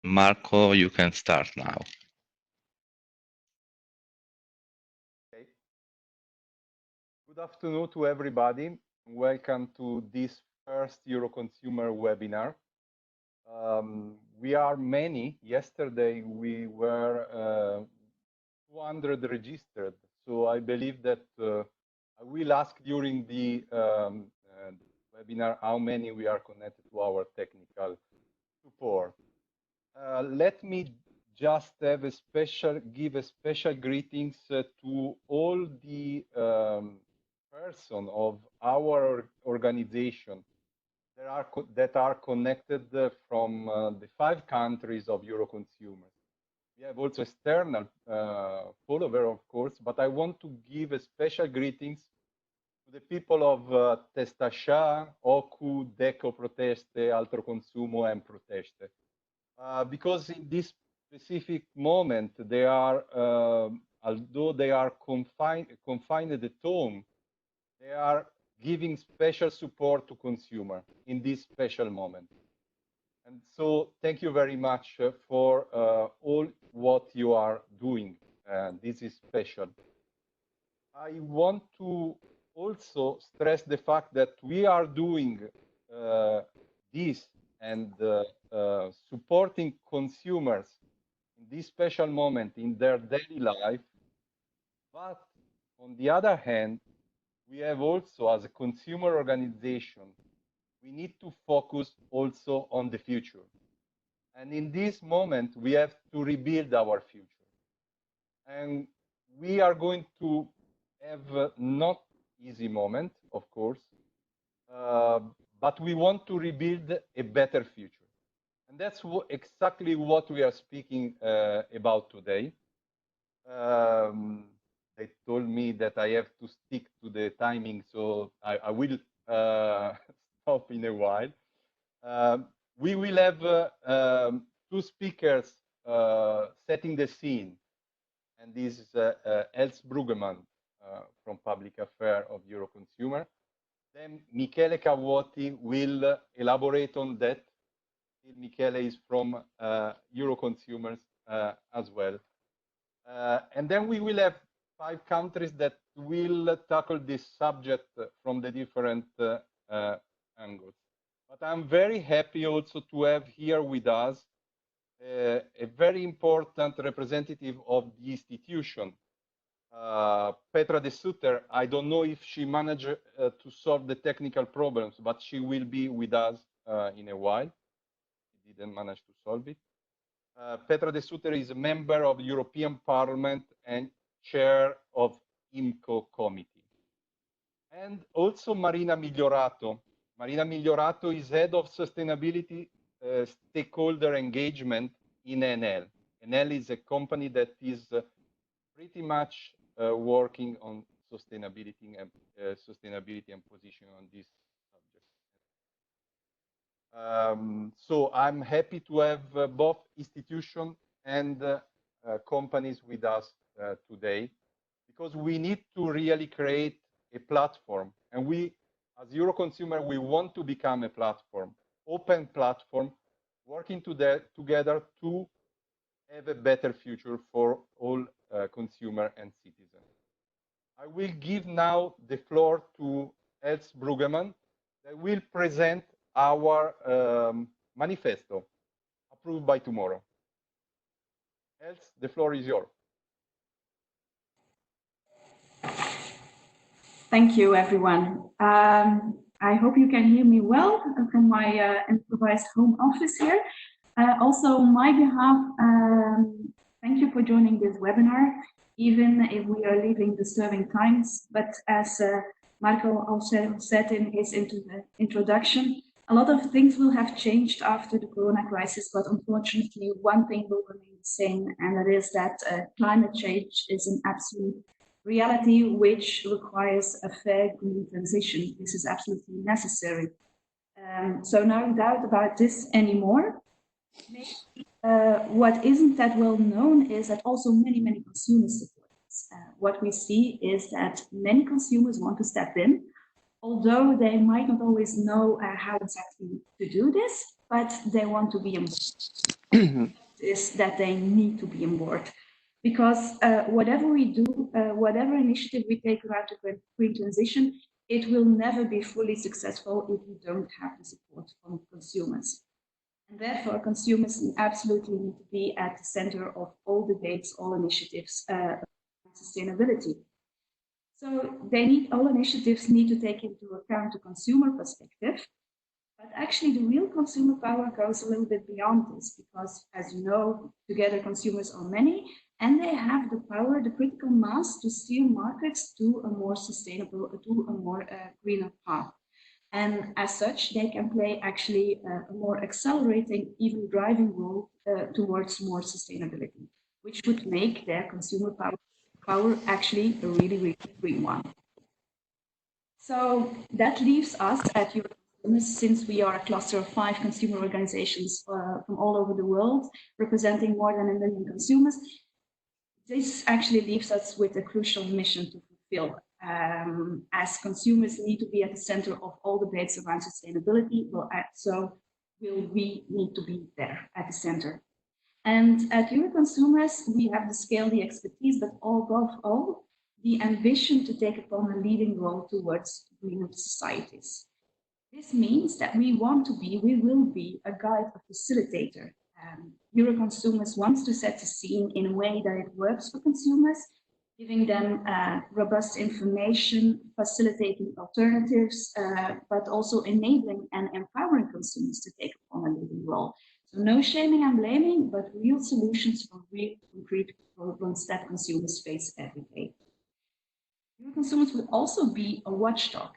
Marco, you can start now. Okay. Good afternoon to everybody. Welcome to this first Euroconsumer webinar. We are many. Yesterday we were 200 registered. So I believe that I will ask during the webinar how many we are connected to our technical support. Let me just have give a special greetings to all the person of our organization that are connected from the 5 countries of Euroconsumers. We have also external follower, of course, but I want to give a special greetings to the people of Testascià, Ocu, Deco Proteste, Altro Consumo, and Proteste. Because in this specific moment, they are, although they are confined at home, they are giving special support to consumer in this special moment. And so thank you very much for all what you are doing. This is special. I want to also stress the fact that we are doing this and supporting consumers in this special moment in their daily life. But on the other hand, we have also, as a consumer organization, we need to focus also on the future. And in this moment, we have to rebuild our future. And we are going to have not easy moment, of course, but we want to rebuild a better future. And that's exactly what we are speaking about today. They told me that I have to stick to the timing, so I will stop in a while. We will have 2 speakers setting the scene, and this is Els Bruggeman from Public Affairs of Euroconsumer. Then Michele Cavoti will elaborate on that. Michele is from Euroconsumers as well. And then we will have 5 countries that will tackle this subject from the different angles. But I'm very happy also to have here with us a very important representative of the institution, Petra de Sutter. I don't know if she managed to solve the technical problems, but she will be with us in a while. She didn't manage to solve it. Petra de Sutter is a member of the European Parliament and chair of IMCO committee. And also Marina Migliorato. Marina Migliorato is head of sustainability stakeholder engagement in Enel. Enel is a company that is pretty much working on sustainability and position on this subject. So I'm happy to have both institutions and companies with us today, because we need to really create a platform. And we, as Euroconsumer, we want to become a platform, open platform, working together to have a better future for all consumer and citizens. I will give now the floor to Els Bruggeman, that will present our manifesto, approved by tomorrow. Els, the floor is yours. Thank you, everyone. I hope you can hear me well from my improvised home office here. Also, on my behalf, thank you for joining this webinar, even if we are living disturbing times. But as Marco also said in his introduction, a lot of things will have changed after the corona crisis, but unfortunately, one thing will remain the same, and that is that climate change is an absolute reality which requires a fair green transition. This is absolutely necessary. So no doubt about this anymore. What isn't that well known is that also many consumers support this. What we see is that many consumers want to step in, although they might not always know how exactly to do this. but they want to be on is that they need to be on board. Because whatever we do, whatever initiative we take around the green transition, it will never be fully successful if we don't have the support from consumers. And therefore, consumers absolutely need to be at the center of all debates, all initiatives around sustainability. So all initiatives need to take into account the consumer perspective. But actually, the real consumer power goes a little bit beyond this, because, as you know, together consumers are many, and they have the power, the critical mass, to steer markets to a more sustainable, to a more greener path. And as such, they can play actually a more accelerating, even driving role towards more sustainability, which would make their consumer power actually a really, really green one. So that leaves us at Euroconsumers, since we are a cluster of 5 consumer organizations from all over the world, representing more than 1 million consumers. This actually leaves us with a crucial mission to fulfill. As consumers need to be at the center of all debates around sustainability, so will we need to be there at the center. And at Euroconsumers, we have the scale, the expertise, but above all, the ambition to take upon a leading role towards greener societies. This means that we will be a guide, a facilitator. Euroconsumers wants to set the scene in a way that it works for consumers, giving them robust information, facilitating alternatives, but also enabling and empowering consumers to take upon a leading role. So no shaming and blaming, but real solutions for real concrete problems that consumers face every day. Euroconsumers will also be a watchdog.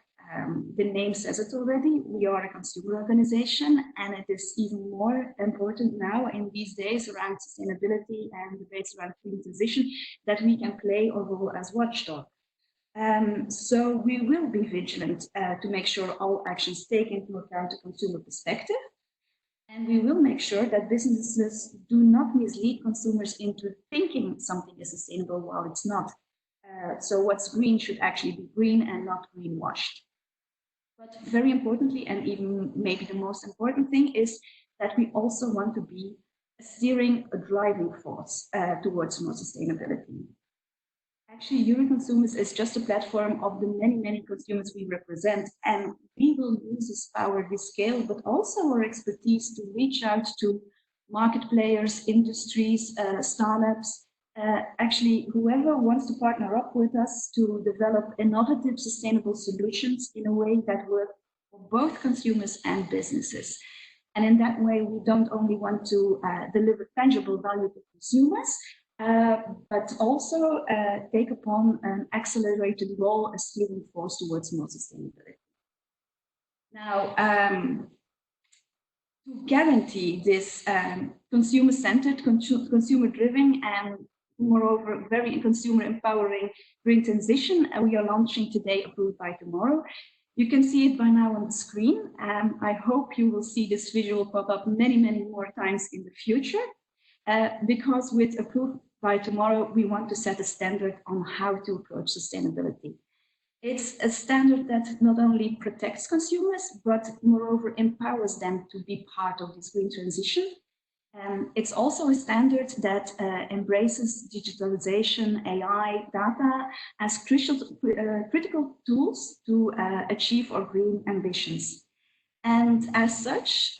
The name says it already. We are a consumer organization, and it is even more important now in these days around sustainability and debates around green transition that we can play a role as watchdog. So we will be vigilant to make sure all actions take into account the consumer perspective. And we will make sure that businesses do not mislead consumers into thinking something is sustainable while it's not. So what's green should actually be green and not greenwashed. But very importantly, and even maybe the most important thing, is that we also want to be a driving force towards more sustainability. Actually, Euroconsumers is just a platform of the many, many consumers we represent, and we will use this power, this scale, but also our expertise to reach out to market players, industries, startups, actually whoever wants to partner up with us to develop innovative, sustainable solutions in a way that work for both consumers and businesses. And in that way, we don't only want to deliver tangible value to consumers, but also take upon an accelerated role as steering force towards more sustainability. Now, to guarantee this consumer-centered, consumer-driven, and moreover, very consumer-empowering green transition, we are launching today, Approved by Tomorrow. You can see it by now on the screen. I hope you will see this visual pop up many, many more times in the future, because with Approved by Tomorrow, we want to set a standard on how to approach sustainability. It's a standard that not only protects consumers, but moreover empowers them to be part of this green transition. It's also a standard that embraces digitalization, AI, data as critical tools to achieve our green ambitions. And as such,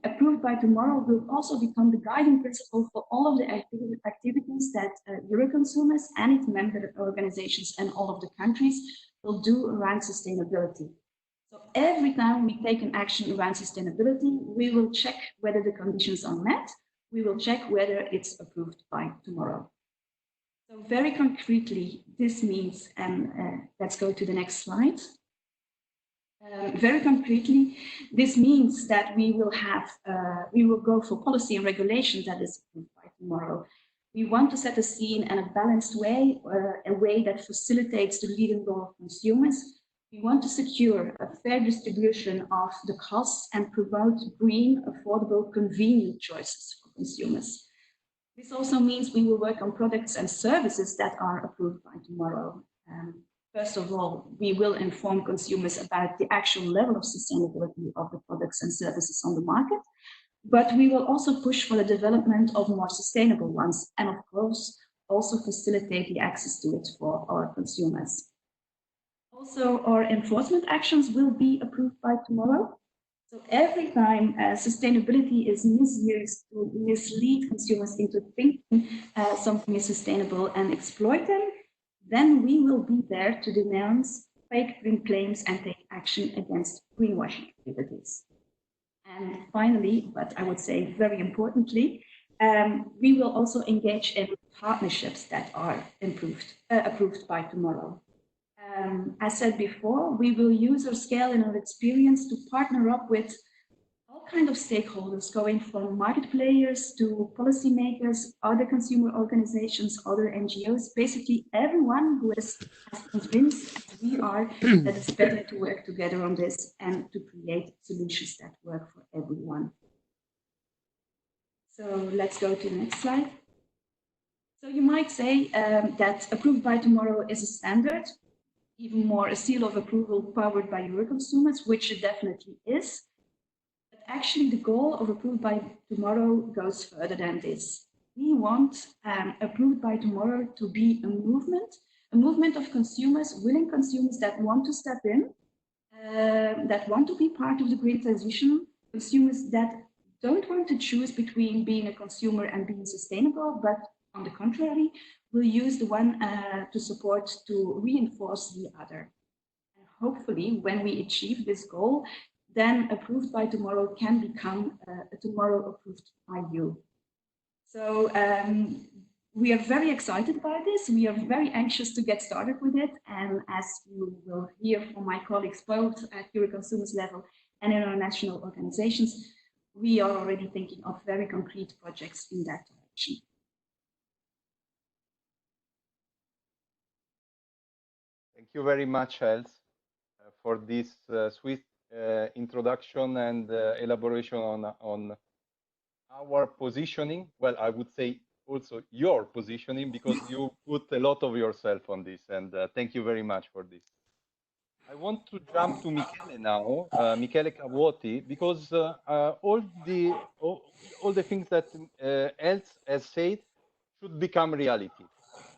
Approved by Tomorrow will also become the guiding principle for all of the activities that Euroconsumers and its member organizations and all of the countries will do around sustainability. So every time we take an action around sustainability, we will check whether the conditions are met. We will check whether it's approved by tomorrow. So very concretely, this means, and let's go to the next slide. Very concretely, this means that we will go for policy and regulation that is approved by tomorrow. We want to set a scene in a balanced way, a way that facilitates the leading role of consumers. We want to secure a fair distribution of the costs and promote green, affordable, convenient choices for consumers. This also means we will work on products and services that are approved by tomorrow. First of all, we will inform consumers about the actual level of sustainability of the products and services on the market. But we will also push for the development of more sustainable ones, and of course, also facilitate the access to it for our consumers. Also, our enforcement actions will be approved by tomorrow. So every time sustainability is misused to mislead consumers into thinking something is sustainable and exploit them, then we will be there to denounce fake green claims and take action against greenwashing activities. And finally, but I would say very importantly, we will also engage in partnerships that are approved by tomorrow. As said before, we will use our scale and our experience to partner up with all kinds of stakeholders, going from market players to policymakers, other consumer organizations, other NGOs, basically everyone who is as convinced as we are that it's better to work together on this and to create solutions that work for everyone. So let's go to the next slide. So you might say that approved by tomorrow is a standard, even more a seal of approval powered by Euroconsumers, which it definitely is. But actually the goal of approved by tomorrow goes further than this. We want approved by tomorrow to be a movement of consumers, willing consumers that want to step in, that want to be part of the green transition, consumers that don't want to choose between being a consumer and being sustainable, but on the contrary, will use the one to support, to reinforce the other. And hopefully, when we achieve this goal, then approved by tomorrow can become tomorrow approved by you. So we are very excited by this. We are very anxious to get started with it. And as you will hear from my colleagues, both at Euroconsumers level and in our national organizations, we are already thinking of very concrete projects in that direction. Thank you very much, Els, for this swift introduction and elaboration on our positioning. Well, I would say also your positioning, because you put a lot of yourself on this, and thank you very much for this. I want to jump to Michele now, Michele Cavoti, because all the things that Els has said should become reality.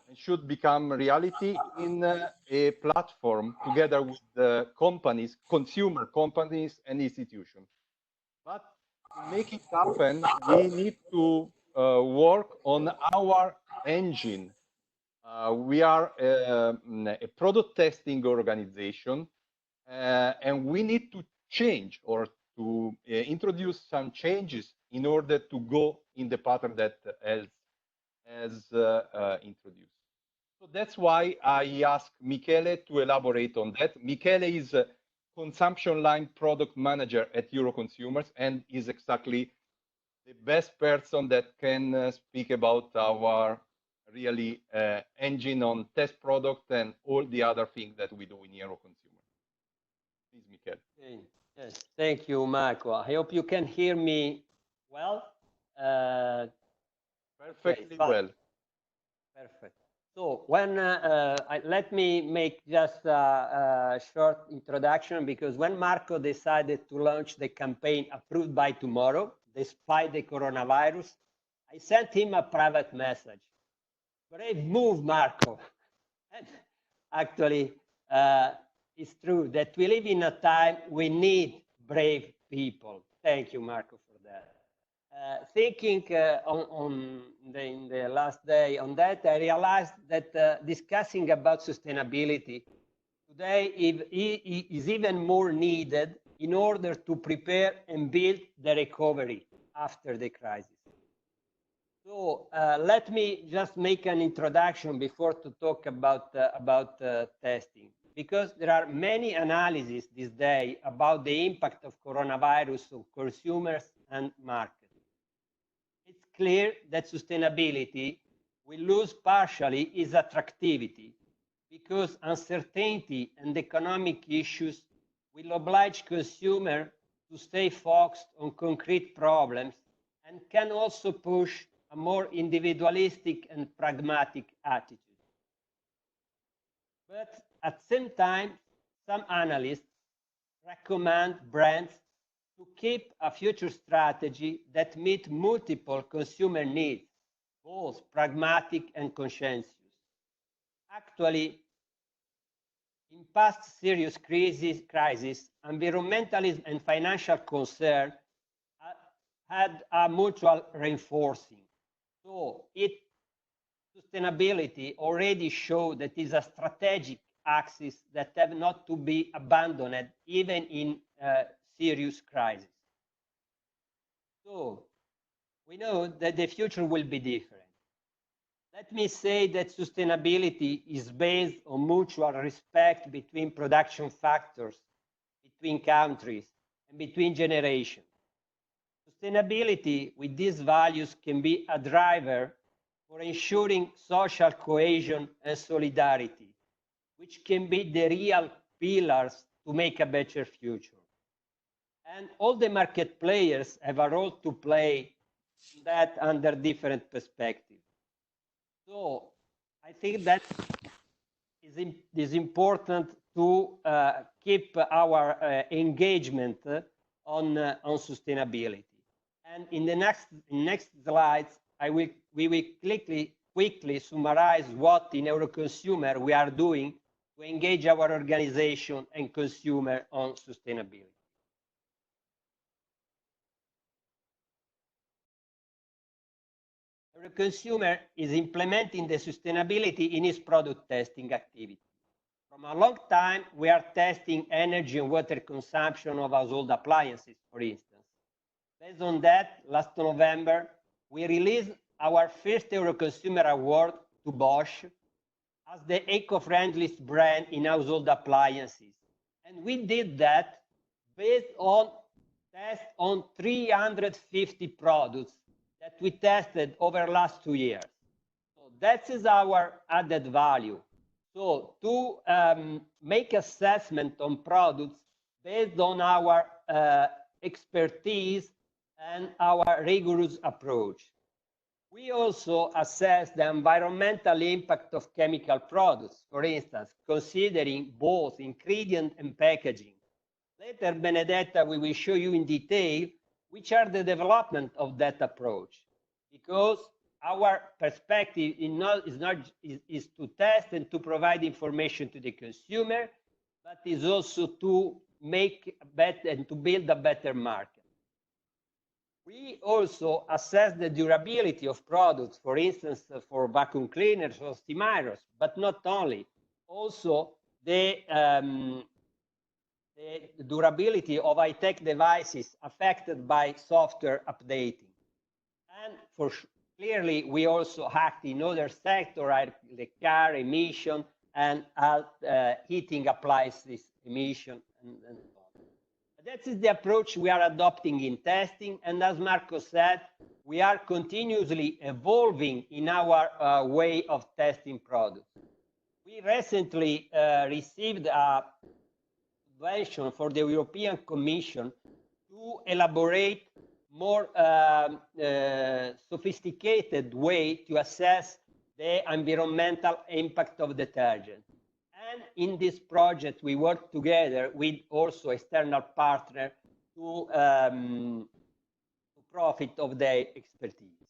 And should become reality in a platform together with the companies, consumer companies and institutions. But to make it happen, we need to work on our engine. We are a product testing organization, and we need to change or to introduce some changes in order to go in the pattern that has introduced. So that's why I asked Michele to elaborate on that. Michele is a consumption line product manager at Euroconsumers and is exactly the best person that can speak about our really engine on test product and all the other things that we do in Euroconsumers. Please, Michele. Okay. Yes, thank you, Marco. I hope you can hear me well. Perfectly well. Perfect. So when let me make just a short introduction, because when Marco decided to launch the campaign Approved by Tomorrow, despite the coronavirus, I sent him a private message. Brave move, Marco. And actually, it's true that we live in a time we need brave people. Thank you, Marco, for that. Thinking in the last day on that, I realized that discussing about sustainability today is even more needed in order to prepare and build the recovery after the crisis. So let me just make an introduction before to talk about testing, because there are many analyses this day about the impact of coronavirus on consumers and markets. It's clear that sustainability will lose partially its attractivity because uncertainty and economic issues will oblige consumers to stay focused on concrete problems and can also push a more individualistic and pragmatic attitude. But at the same time, some analysts recommend brands to keep a future strategy that meets multiple consumer needs, both pragmatic and conscientious. Actually, in past serious crises, environmentalism and financial concern had a mutual reinforcing. So sustainability already showed that it is a strategic axis that have not to be abandoned even in serious crisis. So we know that the future will be different. Let me say that sustainability is based on mutual respect between production factors, between countries, and between generations. Sustainability with these values can be a driver for ensuring social cohesion and solidarity, which can be the real pillars to make a better future. And all the market players have a role to play in that under different perspectives. So I think that is important to keep our engagement on sustainability. And in the next slides, we will quickly summarize what in Euroconsumer we are doing to engage our organization and consumer on sustainability. Euroconsumer is implementing the sustainability in its product testing activity. From a long time, we are testing energy and water consumption of household appliances, for instance. Based on that, last November, we released our first Euroconsumer award to Bosch as the eco-friendliest brand in household appliances. And we did that based on tests on 350 products that we tested over the last 2 years. So that is our added value. So to make assessment on products based on our expertise and our rigorous approach. We also assess the environmental impact of chemical products, for instance, considering both ingredient and packaging. Later, Benedetta, we will show you in detail which are the development of that approach, because our perspective is to test and to provide information to the consumer, but is also to make better and to build a better market. We also assess the durability of products, for instance, for vacuum cleaners or steam irons, but not only, also the durability of high-tech devices affected by software updating. And clearly, we also act in other sectors, like the car emission and heating appliances emission and so on. That is the approach we are adopting in testing, and as Marco said, we are continuously evolving in our way of testing products. We recently received a subvention for the European Commission to elaborate more sophisticated way to assess the environmental impact of detergent. And in this project, we work together with also external partners to profit of their expertise.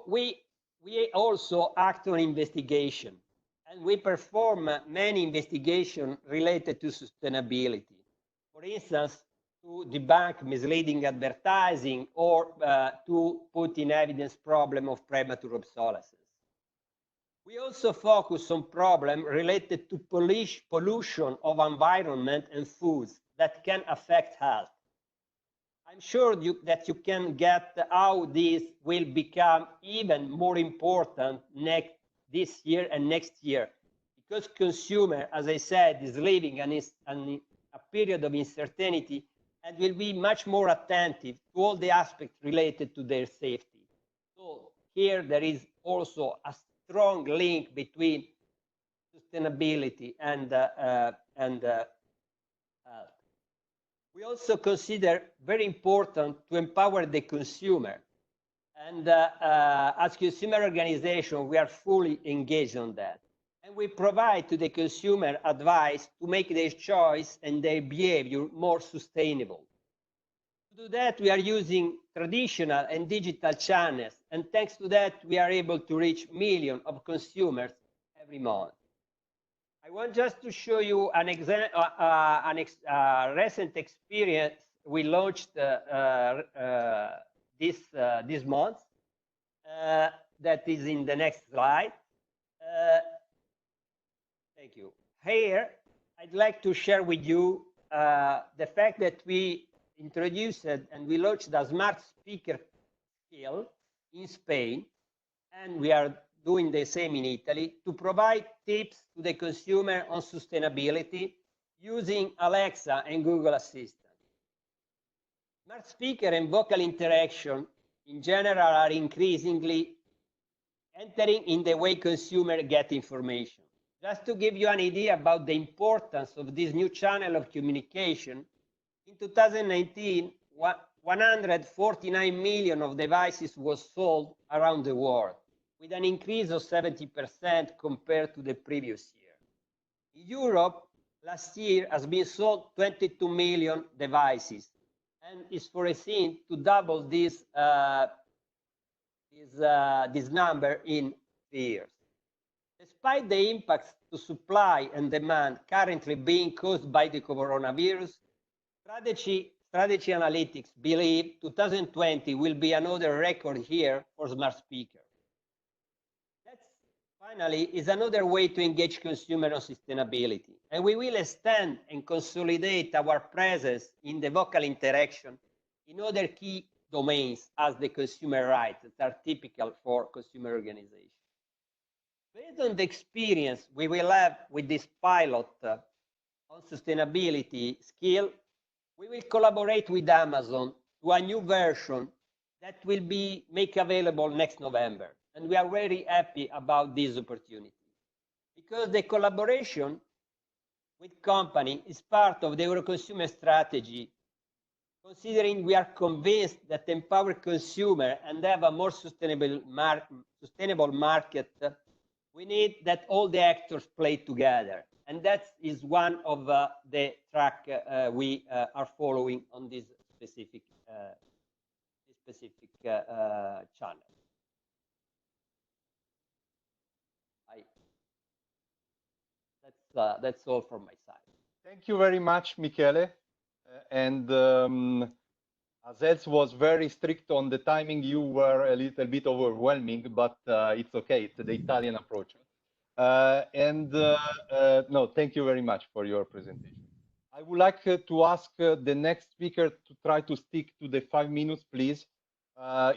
We also act on investigation, and we perform many investigations related to sustainability. For instance, to debunk misleading advertising or to put in evidence problem of premature obsolescence. We also focus on problems related to pollution of environment and foods that can affect health. I'm sure that you can get how this will become even more important this year and next year, because consumer, as I said, is living in a period of uncertainty and will be much more attentive to all the aspects related to their safety. So here there is also a strong link between sustainability and health. We also consider very important to empower the consumer. And as consumer organization, we are fully engaged on that. And we provide to the consumer advice to make their choice and their behavior more sustainable. To do that, we are using traditional and digital channels, and thanks to that, we are able to reach millions of consumers every month. I want just to show you an recent experience we launched this month. That is in the next slide. Thank you. Here, I'd like to share with you the fact that we introduced and we launched the smart speaker skill in Spain, and we are doing the same in Italy, to provide tips to the consumer on sustainability using Alexa and Google Assistant. Smart speaker and vocal interaction in general are increasingly entering in the way consumers get information. Just to give you an idea about the importance of this new channel of communication, in 2019, 149 million of devices was sold around the world, with an increase of 70% compared to the previous year. In Europe, last year has been sold 22 million devices, and is foreseen to double this number in 3 years. Despite the impacts to supply and demand currently being caused by the coronavirus, Strategy Analytics believe 2020 will be another record year for smart speakers. That finally is another way to engage consumers on sustainability, and we will extend and consolidate our presence in the vocal interaction in other key domains as the consumer rights that are typical for consumer organizations. Based on the experience we will have with this pilot on sustainability skill, we will collaborate with Amazon to a new version that will be made available next November. And we are very happy about this opportunity, because the collaboration with company is part of the Euroconsumer strategy, considering we are convinced that empower consumer and have a more sustainable market, we need that all the actors play together. And that is one of the track we are following on this specific channel. That's all from my side. Thank you very much, Michele. And as Els was very strict on the timing, you were a little bit overwhelming, but it's okay. It's the Italian approach. No, thank you very much for your presentation. I would like to ask the next speaker to try to stick to the 5 minutes, please,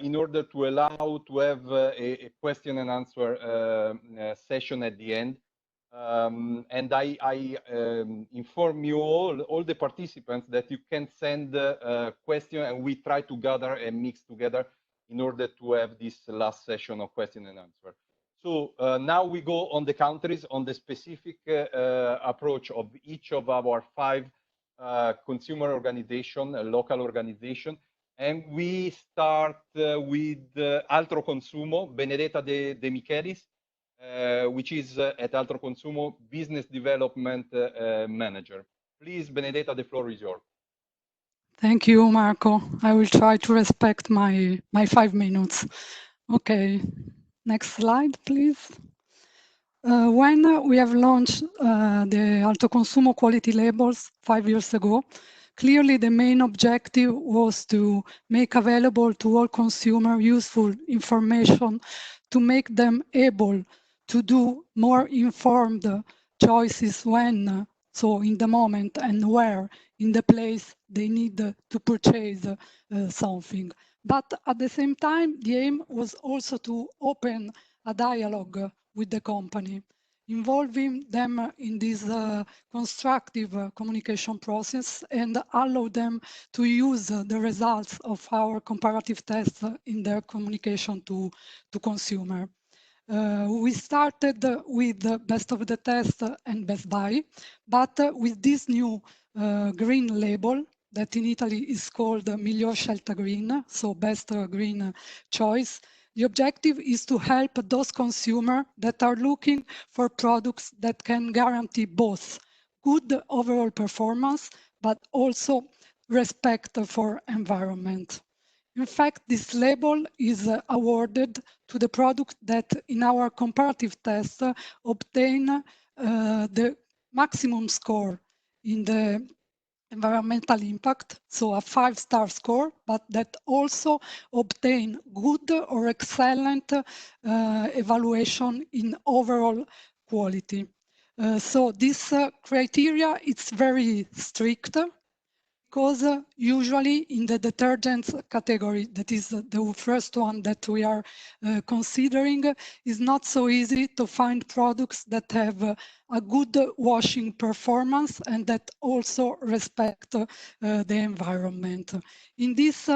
in order to allow to have a question and answer session at the end. And I inform you all the participants that you can send a question, and we try to gather and mix together in order to have this last session of question and answer. So now we go on the countries, on the specific approach of each of our 5 consumer organization, local organization. And we start with Altro Consumo, Benedetta De Michelis, which is at Altro Consumo Business Development Manager. Please, Benedetta, the floor is yours. Thank you, Marco. I will try to respect my 5 minutes. Okay, next slide, please. When we have launched the Altro Consumo quality labels 5 years ago, clearly the main objective was to make available to all consumers useful information to make them able to do more informed choices when, so in the moment and where, in the place they need to purchase something. But at the same time, the aim was also to open a dialogue with the company, involving them in this constructive communication process and allow them to use the results of our comparative tests in their communication to consumer. We started with Best of the Test and Best Buy, but with this new green label that in Italy is called Miglior Scelta Green, so best green choice. The objective is to help those consumers that are looking for products that can guarantee both good overall performance, but also respect for environment. In fact, this label is awarded to the product that in our comparative test obtain the maximum score in the environmental impact, so a 5-star score, but that also obtain good or excellent evaluation in overall quality. So this criteria, it's very strict, because usually in the detergents category, that is the first one that we are considering, is not so easy to find products that have a good washing performance and that also respect the environment. In this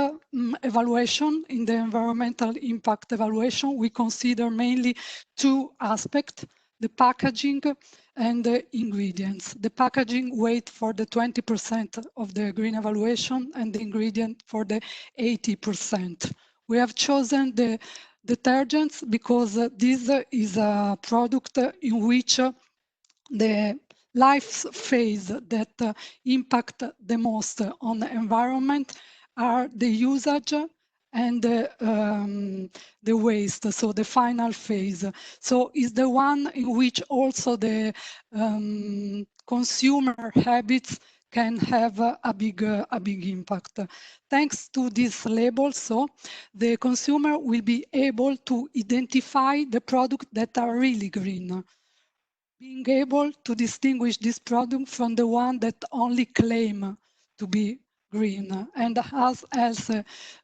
evaluation, in the environmental impact evaluation, we consider mainly two aspects: the packaging and the ingredients. The packaging weight for the 20% of the green evaluation and the ingredient for the 80%. We have chosen the detergents because this is a product in which the life phase that impact the most on the environment are the usage and the waste, so the final phase. So is the one in which also the consumer habits can have a big impact. Thanks to this label, so the consumer will be able to identify the products that are really green, being able to distinguish this product from the one that only claim to be green. And as Else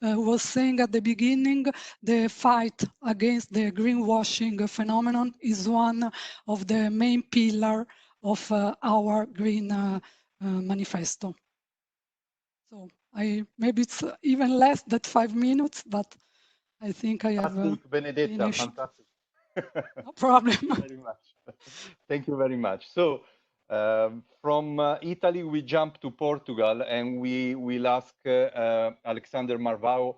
was saying at the beginning, the fight against the greenwashing phenomenon is one of the main pillars of our green manifesto. So maybe it's even less than 5 minutes, but I think I have Benedetta, finished. fantastic. No problem. Thank you very much. Thank you very much. So from Italy, we jump to Portugal, and we will ask Alexander Marvao,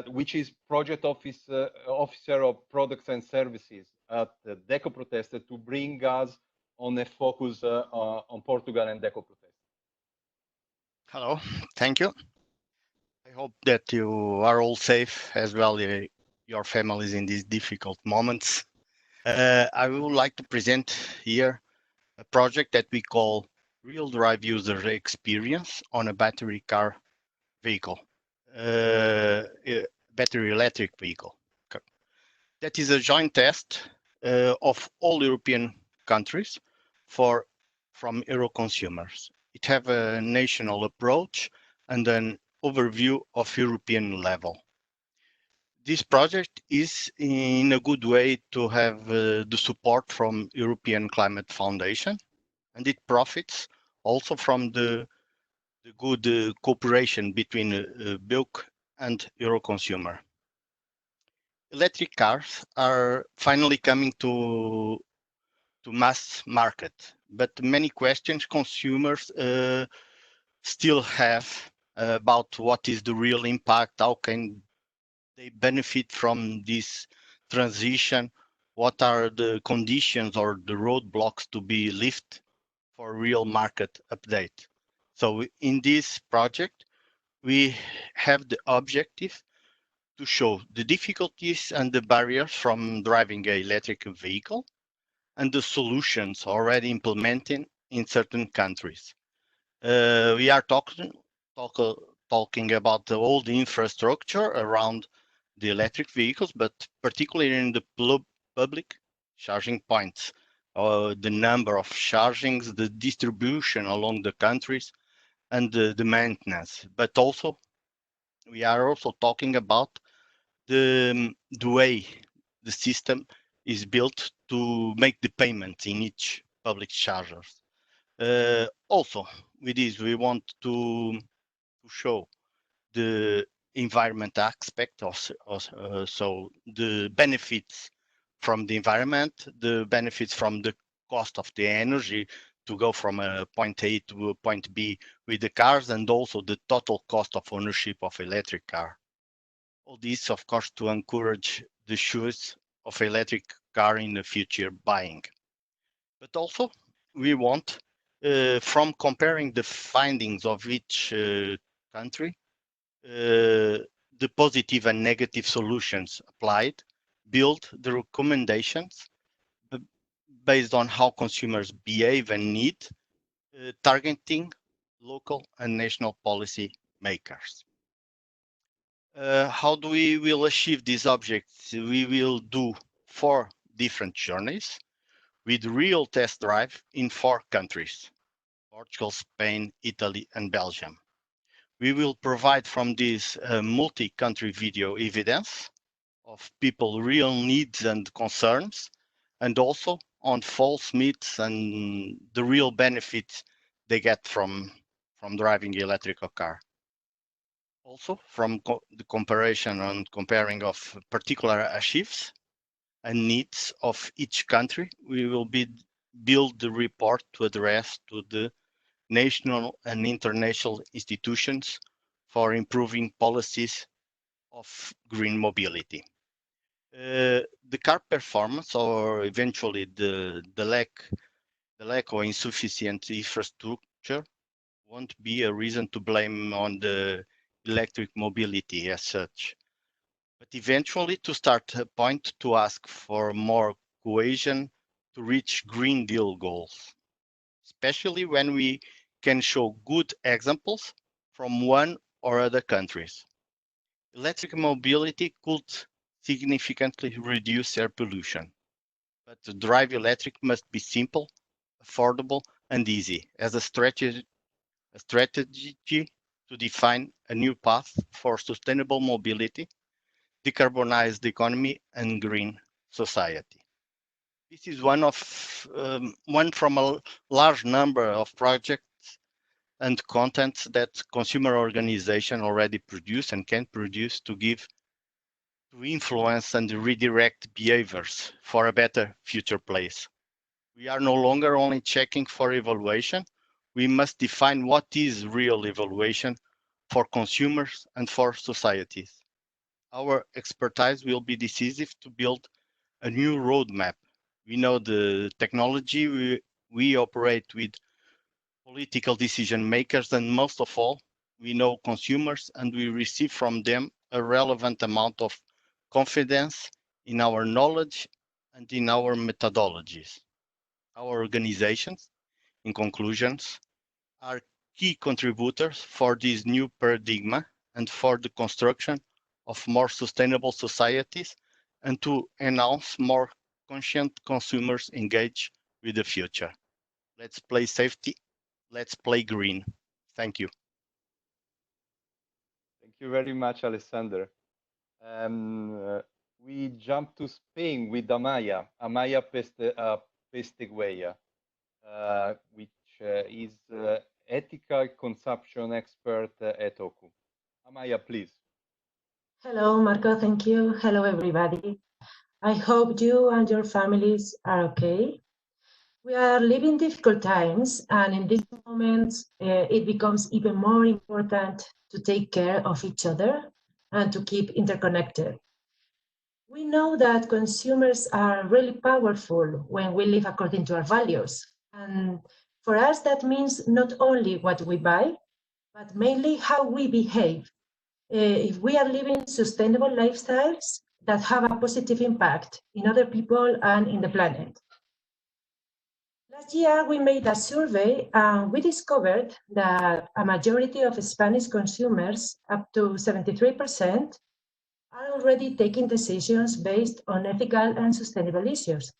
which is project officer of products and services at Deco Proteste, to bring us on a focus on Portugal and Deco Proteste. Hello, thank you. I hope that you are all safe as well, your families in these difficult moments. I would like to present here a project that we call Real Drive User Experience on a battery car vehicle, battery electric vehicle. That is a joint test of all European countries from Euroconsumers. It have a national approach and an overview of European level. This project is in a good way to have the support from European Climate Foundation, and it profits also from the good cooperation between BEUC and Euroconsumer. Electric cars are finally coming to mass market, but many questions consumers still have about what is the real impact, how can they benefit from this transition, what are the conditions or the roadblocks to be lifted for real market update. So in this project, we have the objective to show the difficulties and the barriers from driving an electric vehicle and the solutions already implemented in certain countries. We are talking about all the infrastructure around the electric vehicles, but particularly in the public charging points, the number of chargings, the distribution along the countries, and the maintenance. But also, we are also talking about the way the system is built to make the payment in each public chargers. Also, with this, we want to show the environment aspect so the benefits from the environment, the benefits from the cost of the energy to go from a point A to a point B with the cars, and also the total cost of ownership of electric car. All this, of course, to encourage the choice of electric car in the future buying. But also, we want, from comparing the findings of each country, the positive and negative solutions applied, build the recommendations based on how consumers behave and need, targeting local and national policy makers. How do we will achieve these objects? We will do 4 different journeys with real test drive in 4 countries: Portugal, Spain, Italy, and Belgium. We will provide from this multi-country video evidence of people's real needs and concerns, and also on false myths and the real benefits they get from driving electrical car. Also, from the comparison and comparing of particular achieves and needs of each country, we will build the report to address to the national and international institutions for improving policies of green mobility. The car performance, or eventually the lack or insufficient infrastructure, won't be a reason to blame on the electric mobility as such, but eventually to start a point to ask for more cohesion to reach Green Deal goals, especially when we can show good examples from one or other countries. Electric mobility could significantly reduce air pollution, but to drive electric must be simple, affordable, and easy as a strategy to define a new path for sustainable mobility, decarbonize the economy, and green society. This is one from a large number of projects and contents that consumer organization already produce and can produce to influence and redirect behaviors for a better future place. We are no longer only checking for evaluation. We must define what is real evaluation for consumers and for societies. Our expertise will be decisive to build a new roadmap. We know the technology, we operate with political decision makers, and most of all, we know consumers, and we receive from them a relevant amount of confidence in our knowledge and in our methodologies. Our organizations, in conclusions, are key contributors for this new paradigm and for the construction of more sustainable societies and to enhance more conscient consumers engaged with the future. Let's play safety. Let's play green. Thank you. Thank you very much, Alessander. We jump to Spain with Amaya Pestegueya, which is ethical consumption expert at OCU. Amaya, please. Hello, Marco. Thank you. Hello, everybody. I hope you and your families are okay. We are living difficult times, and in these moments, it becomes even more important to take care of each other and to keep interconnected. We know that consumers are really powerful when we live according to our values. And for us, that means not only what we buy, but mainly how we behave. If we are living sustainable lifestyles that have a positive impact in other people and in the planet. Last year, we made a survey and we discovered that a majority of Spanish consumers, up to 73%, are already taking decisions based on ethical and sustainable issues.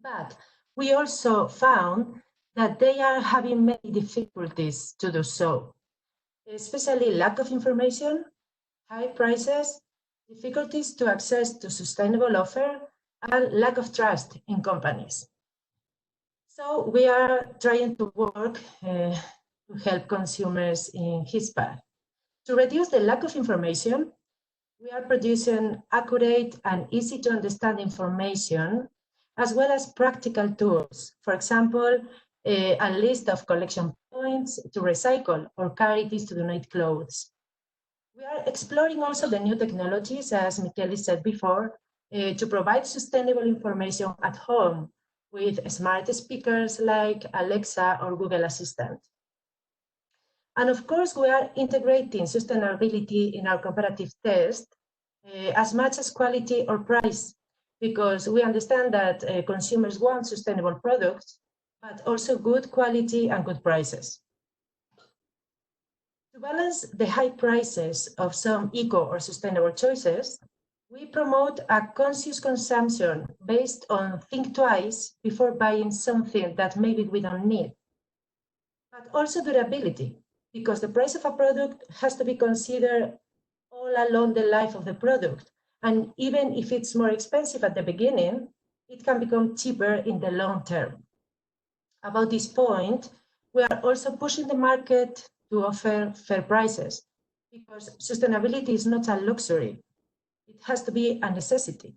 But we also found that they are having many difficulties to do so, especially lack of information, high prices, difficulties to access to sustainable offer, and lack of trust in companies. So we are trying to work to help consumers in his path. To reduce the lack of information, we are producing accurate and easy to understand information, as well as practical tools. For example, a list of collection points to recycle or charities to donate clothes. We are exploring also the new technologies, as Michele said before, to provide sustainable information at home with smart speakers like Alexa or Google Assistant. And of course, we are integrating sustainability in our comparative test as much as quality or price, because we understand that consumers want sustainable products, but also good quality and good prices. To balance the high prices of some eco or sustainable choices, we promote a conscious consumption based on think twice before buying something that maybe we don't need. But also durability, because the price of a product has to be considered all along the life of the product. And even if it's more expensive at the beginning, it can become cheaper in the long term. About this point, we are also pushing the market to offer fair prices, because sustainability is not a luxury. It has to be a necessity.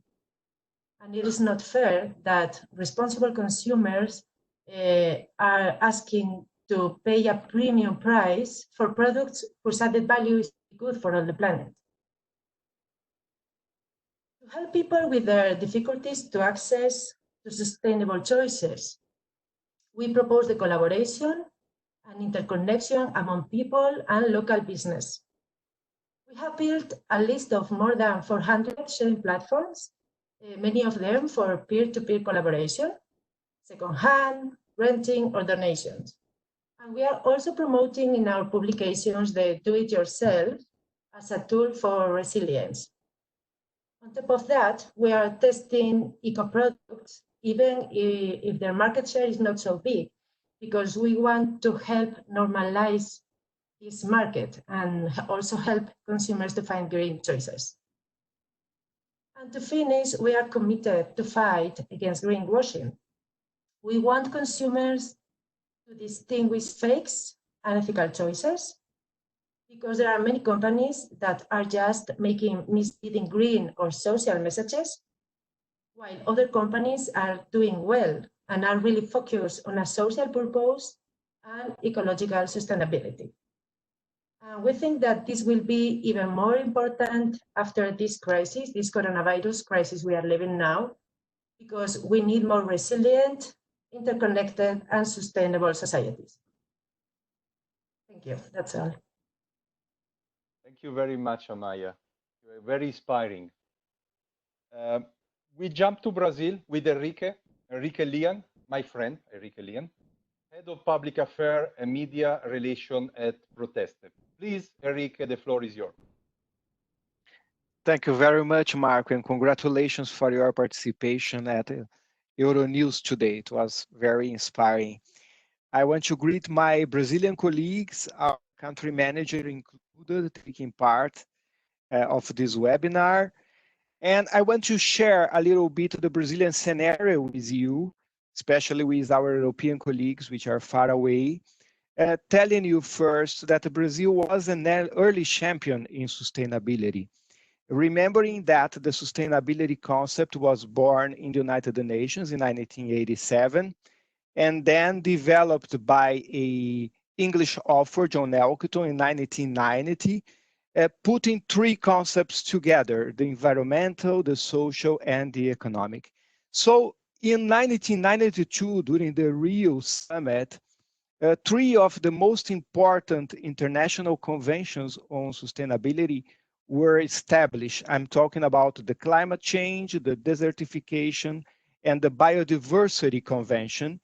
And it is not fair that responsible consumers are asking to pay a premium price for products whose added value is good for all the planet. To help people with their difficulties to access to sustainable choices, we propose the collaboration and interconnection among people and local business. We have built a list of more than 400 sharing platforms, many of them for peer-to-peer collaboration, second-hand, renting, or donations. And we are also promoting in our publications the do-it-yourself as a tool for resilience. On top of that, we are testing eco-products, even if their market share is not so big, because we want to help normalize this market and also help consumers to find green choices. And to finish, we are committed to fight against greenwashing. We want consumers to distinguish fakes and ethical choices, because there are many companies that are just making misleading green or social messages, while other companies are doing well and are really focused on a social purpose and ecological sustainability. We think that this will be even more important after this crisis, this coronavirus crisis we are living now, because we need more resilient, interconnected, and sustainable societies. Thank you. That's all. Thank you very much, Amaya. You're very inspiring. We jump to Brazil with Enrique Lian, my friend, Enrique Lian, Head of Public Affairs and Media Relation at Proteste. Please, Enrique, the floor is yours. Thank you very much, Marco, and congratulations for your participation at Euronews today. It was very inspiring. I want to greet my Brazilian colleagues, our country manager included, taking part of this webinar. And I want to share a little bit of the Brazilian scenario with you, especially with our European colleagues, which are far away, telling you first that Brazil was an early champion in sustainability. Remembering that the sustainability concept was born in the United Nations in 1987, and then developed by an English author, John Elkington, in 1990, putting three concepts together: the environmental, the social, and the economic. So in 1992, during the Rio Summit, three of the most important international conventions on sustainability were established. I'm talking about the climate change, the desertification, and the biodiversity convention,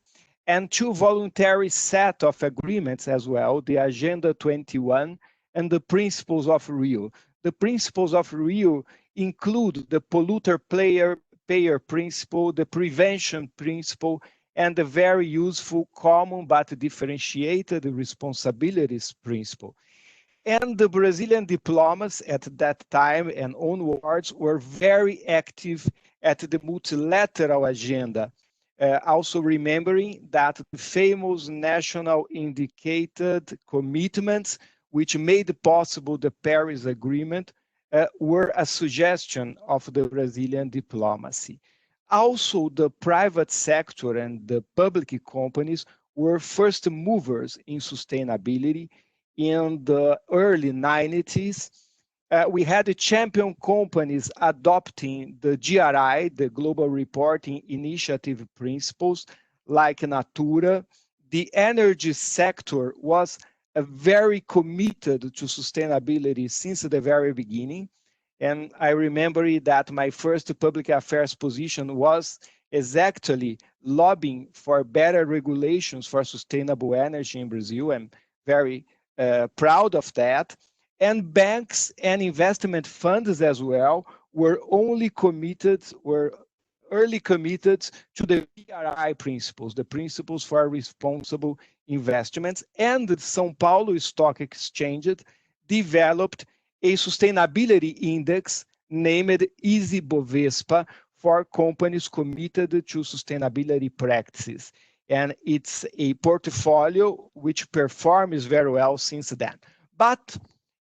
and two voluntary set of agreements as well, the Agenda 21 and the Principles of Rio. The Principles of Rio include the polluter payer principle, the prevention principle, and the very useful common but differentiated responsibilities principle. And the Brazilian diplomats at that time and onwards were very active at the multilateral agenda. Also remembering that the famous national indicated commitments which made possible the Paris Agreement were a suggestion of the Brazilian diplomacy. Also, the private sector and the public companies were first movers in sustainability in the early 90s, we had the champion companies adopting the GRI, the Global Reporting Initiative principles, like Natura. The energy sector was very committed to sustainability since the very beginning. And I remember that my first public affairs position was exactly lobbying for better regulations for sustainable energy in Brazil. I'm very proud of that. And banks and investment funds as well were early committed to the PRI principles, the principles for responsible investments. And the São Paulo Stock Exchange developed a sustainability index named Easy Bovespa for companies committed to sustainability practices. And it's a portfolio which performs very well since then. But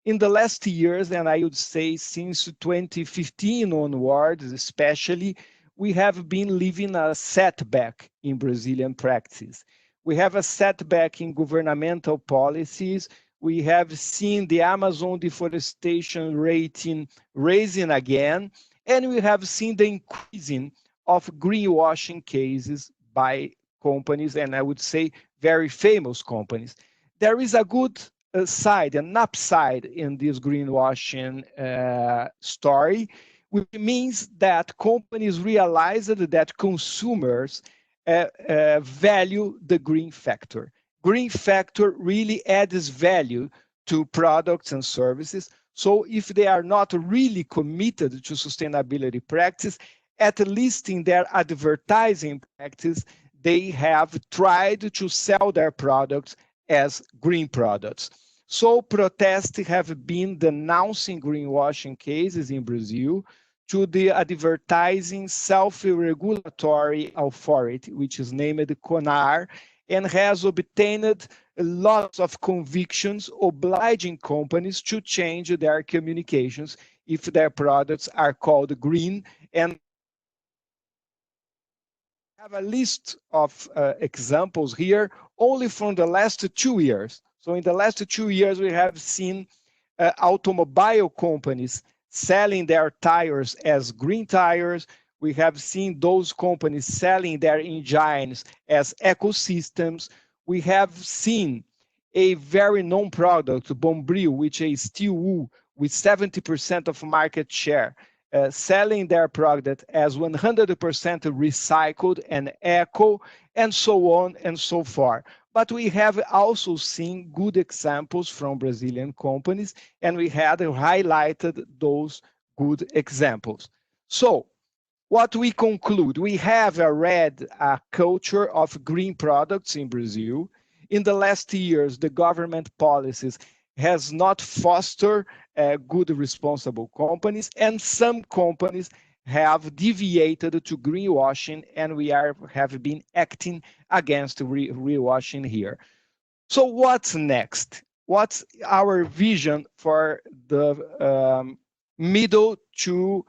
in the last years, and I would say since 2015 onwards, especially, we have been living a setback in Brazilian practice. We have a setback in governmental policies. We have seen the Amazon deforestation rating raising again, and we have seen the increasing of greenwashing cases by companies, and I would say very famous companies. There is a good side, an upside in this greenwashing story, which means that companies realized that consumers value the green factor. Green factor really adds value to products and services. So if they are not really committed to sustainability practice, at least in their advertising practice, they have tried to sell their products as green products. So protests have been denouncing greenwashing cases in Brazil to the advertising self-regulatory authority, which is named CONAR, and has obtained lots of convictions obliging companies to change their communications if their products are called green. And I have a list of examples here only from the last 2 years. So in the last 2 years, we have seen automobile companies selling their tires as green tires. We have seen those companies selling their engines as ecosystems. We have seen a very known product, Bombril, which is steel wool with 70% of market share, selling their product as 100% recycled and eco, and so on and so forth. But we have also seen good examples from Brazilian companies, and we had highlighted those good examples. So what we conclude, we have already a culture of green products in Brazil. In the last years, the government policies has not fostered good responsible companies, and some companies have deviated to greenwashing, and we have been acting against greenwashing here. So what's next? What's our vision for the middle to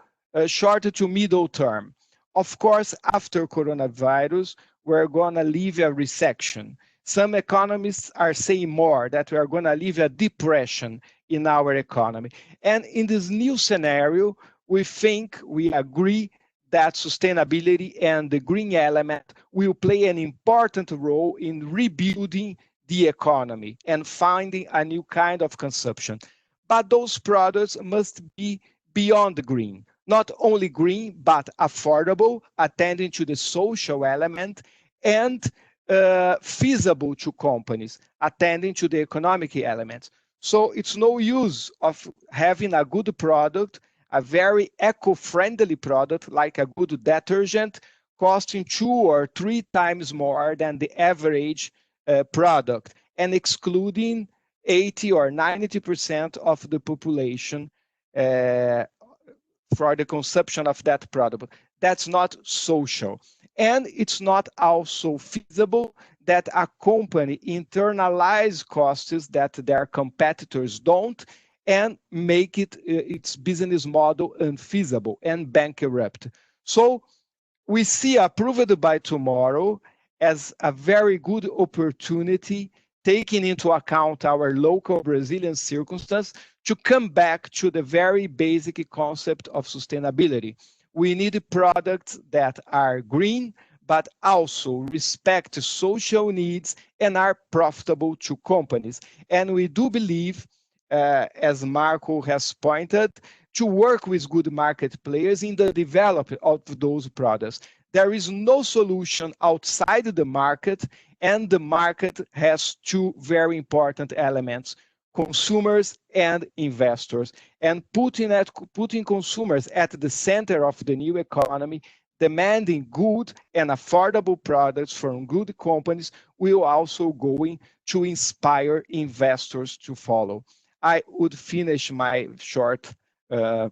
short to middle term? Of course, after coronavirus, we're going to leave a recession. Some economists are saying more that we are going to leave a depression in our economy. And in this new scenario, we think, we agree that sustainability and the green element will play an important role in rebuilding the economy and finding a new kind of consumption. But those products must be beyond green, not only green, but affordable, attending to the social element, and feasible to companies, attending to the economic elements. So it's no use of having a good product, a very eco-friendly product like a good detergent, costing 2 or 3 times more than the average product, and excluding 80 or 90% of the population for the consumption of that product. That's not social. And it's not also feasible that a company internalize costs that their competitors don't and make its business model unfeasible and bankrupt. So we see Approved by Tomorrow as a very good opportunity taking into account our local Brazilian circumstance, to come back to the very basic concept of sustainability. We need products that are green, but also respect social needs and are profitable to companies. And we do believe, as Marco has pointed, to work with good market players in the development of those products. There is no solution outside the market, and the market has two very important elements: consumers and investors. And putting consumers at the center of the new economy, demanding good and affordable products from good companies, will also going to inspire investors to follow. I would finish my short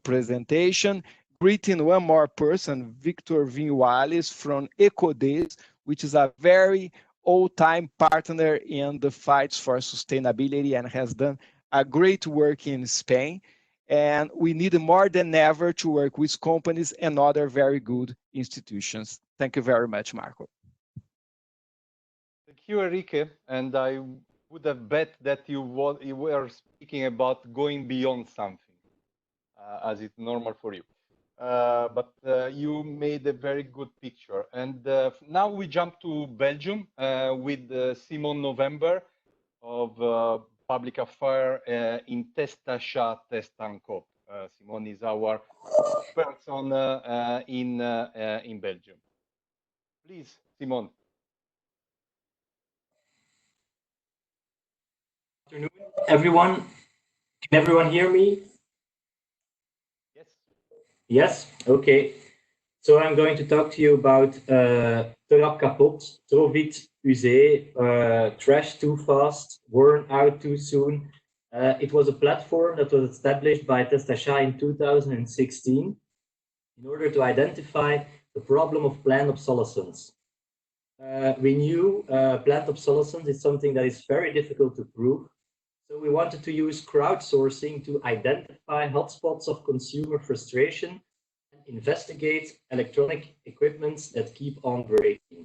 presentation greeting one more person, Victor Vinhales from Ecodes, which is a very old-time partner in the fights for sustainability and has done a great work in Spain. And we need more than ever to work with companies and other very good institutions. Thank you very much, Marco. Thank you, Enrique. And I would have bet that you were speaking about going beyond something, as it's normal for you. But you made a very good picture. And now we jump to Belgium with Simon November of Public Affairs in Testachat Testanco. Simon is our person in Belgium. Please, Simon. Good afternoon, everyone. Can everyone hear me? Yes. Yes? Okay. So I'm going to talk to you about Te rap kapot, trop vite usé, trash too fast, worn out too soon. It was a platform that was established by Testachat in 2016 in order to identify the problem of planned obsolescence. We knew planned obsolescence is something that is very difficult to prove. So we wanted to use crowdsourcing to identify hotspots of consumer frustration and investigate electronic equipments that keep on breaking.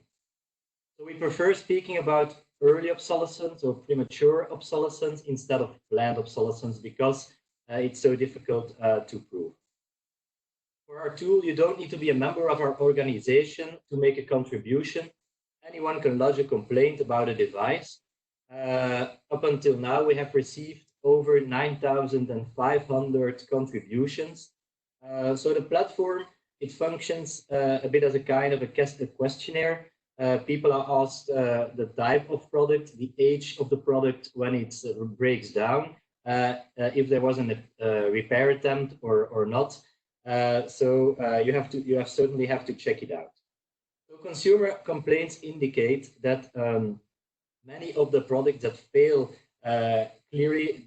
So we prefer speaking about early obsolescence or premature obsolescence instead of planned obsolescence because it's so difficult to prove. For our tool, you don't need to be a member of our organization to make a contribution. Anyone can lodge a complaint about a device. Up until now, we have received over 9,500 contributions. So the platform, it functions a bit as a kind of a questionnaire. People are asked the type of product, the age of the product when it breaks down, if there was a repair attempt or not. So you certainly have to check it out. So consumer complaints indicate that many of the products that fail clearly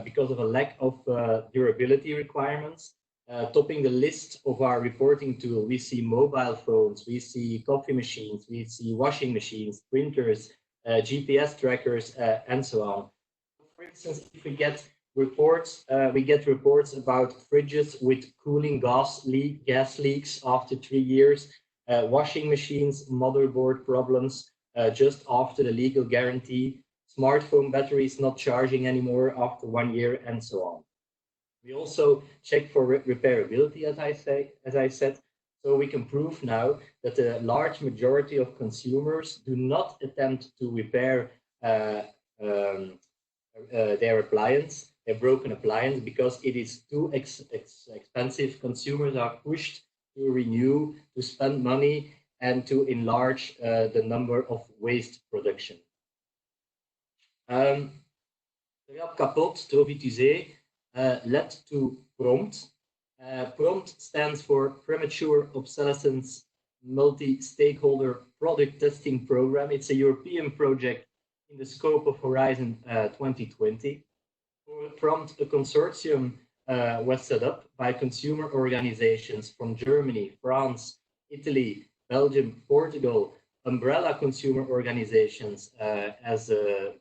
because of a lack of durability requirements. Topping the list of our reporting tool, we see mobile phones, we see coffee machines, we see washing machines, printers, GPS trackers, and so on. For instance, if we get reports about fridges with cooling gas leaks after 3 years, washing machines, motherboard problems just after the legal guarantee, smartphone batteries not charging anymore after 1 year, and so on. We also check for repairability, as I said, so we can prove now that the large majority of consumers do not attempt to repair their appliance, their broken appliance, because it is too expensive. Consumers are pushed to renew, to spend money, and to enlarge the number of waste production. Te rap kapot, trop vite usé, led to PROMPT. PROMPT stands for Premature Obsolescence Multi-Stakeholder Product Testing Program. It's a European project in the scope of Horizon 2020. For PROMPT, a consortium was set up by consumer organizations from Germany, France, Italy, Belgium, Portugal, umbrella consumer organizations as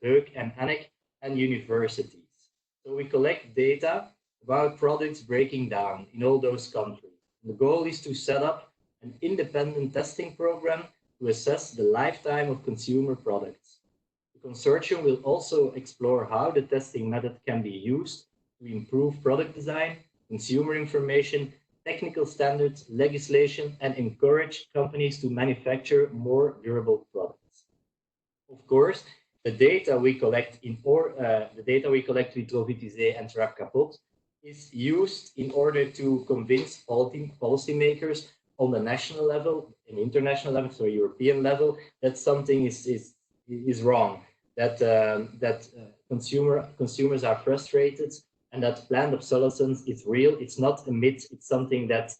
Beuk and Anek, and universities. So we collect data about products breaking down in all those countries. The goal is to set up an independent testing program to assess the lifetime of consumer products. The The consortium will also explore how the testing method can be used to improve product design, consumer information, technical standards, legislation, and encourage companies to manufacture more durable products. Of course, the data we collect with Trovit and Trap Kapot is used in order to convince policymakers on the national level, and international level, so European level, that something is wrong, that consumers are frustrated, and that planned obsolescence is real. It's not a myth. It's something that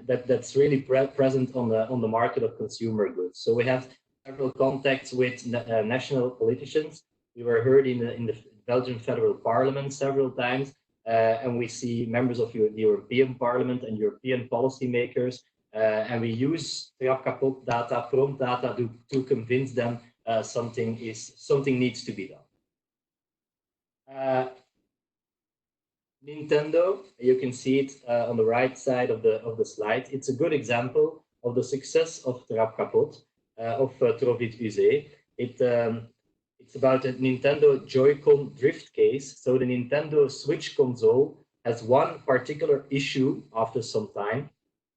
that's really present on the market of consumer goods. So we have several contacts with national politicians. We were heard in the Belgian Federal Parliament several times, and we see members of the European Parliament and European policymakers, and we use Trap Kapot data, prompt data, to convince them something needs to be done. Nintendo, you can see it on the right side of the slide. It's a good example of the success of Trap Kapot, of Trovit UZ. It's about a Nintendo Joy-Con drift case. So the Nintendo Switch console has one particular issue after some time.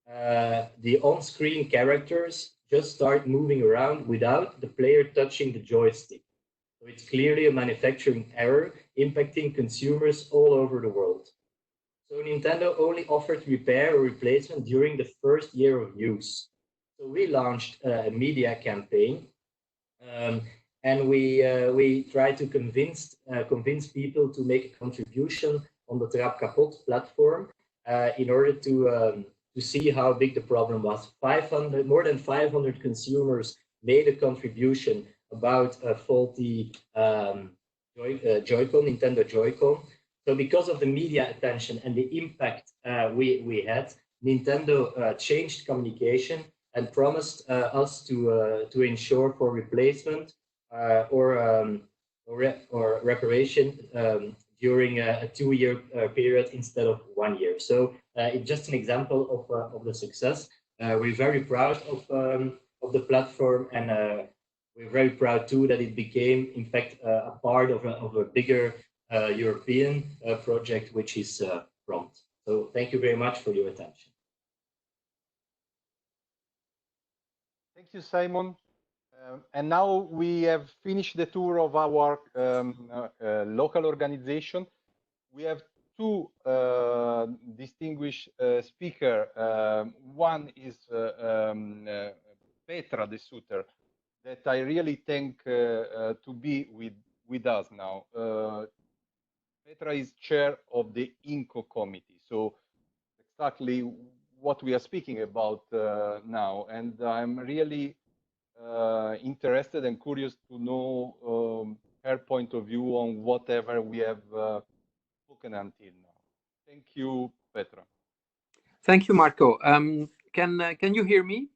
The on-screen characters just start moving around without the player touching the joystick. So it's clearly a manufacturing error impacting consumers all over the world. So Nintendo only offered repair or replacement during the first year of use. So we launched a media campaign, and we tried to convince people to make a contribution on the Trap Kapot platform in order to see how big the problem was. More than 500 consumers made a contribution about a faulty Joy-Con, Nintendo Joy-Con. So because of the media attention and the impact we had, Nintendo changed communication and promised us to ensure for replacement or reparation during a 2-year period instead of 1 year. So it's just an example of the success. We're very proud of the platform, and we're very proud too that it became, in fact, a part of a bigger European project, which is Prompt. So thank you very much for your attention. Thank you, Simon. And now we have finished the tour of our local organization. We have two distinguished speakers. One is Petra de Sutter, that I really thank to be with us now. Petra is chair of the INCO committee, so exactly what we are speaking about now. And I'm really interested and curious to know her point of view on whatever we have spoken until now. Thank you, Petra. Thank you, Marco. Can you hear me?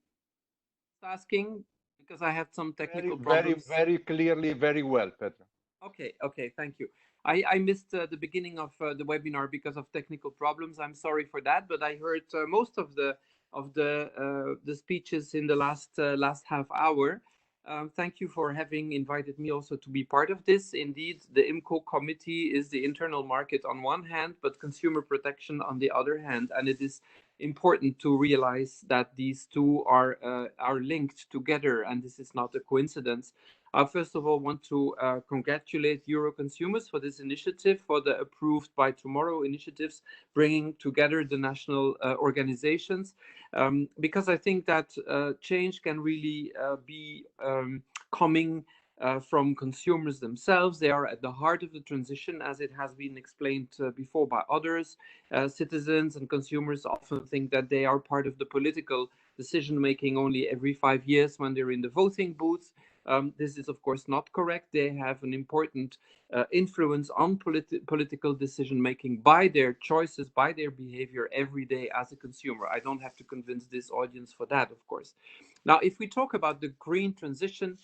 Asking because I had some technical problems. Very clearly, very well, Petra. Okay, thank you. I missed the beginning of the webinar because of technical problems. I'm sorry for that, but I heard most of the speeches in the last half hour. Thank you for having invited me also to be part of this. Indeed, the IMCO committee is the internal market on one hand, but consumer protection on the other hand, and it is important to realize that these two are linked together, and this is not a coincidence. I first of all want to congratulate Euroconsumers for this initiative, for the Approved by Tomorrow initiatives, bringing together the national organizations, because I think that change can really be coming from consumers themselves. They are at the heart of the transition, as it has been explained before by others. Citizens and consumers often think that they are part of the political decision-making only every 5 years when they're in the voting booth. This is, of course, not correct. They have an important influence on political decision-making by their choices, by their behavior every day as a consumer. I don't have to convince this audience for that, of course. Now, if we talk about the green transition,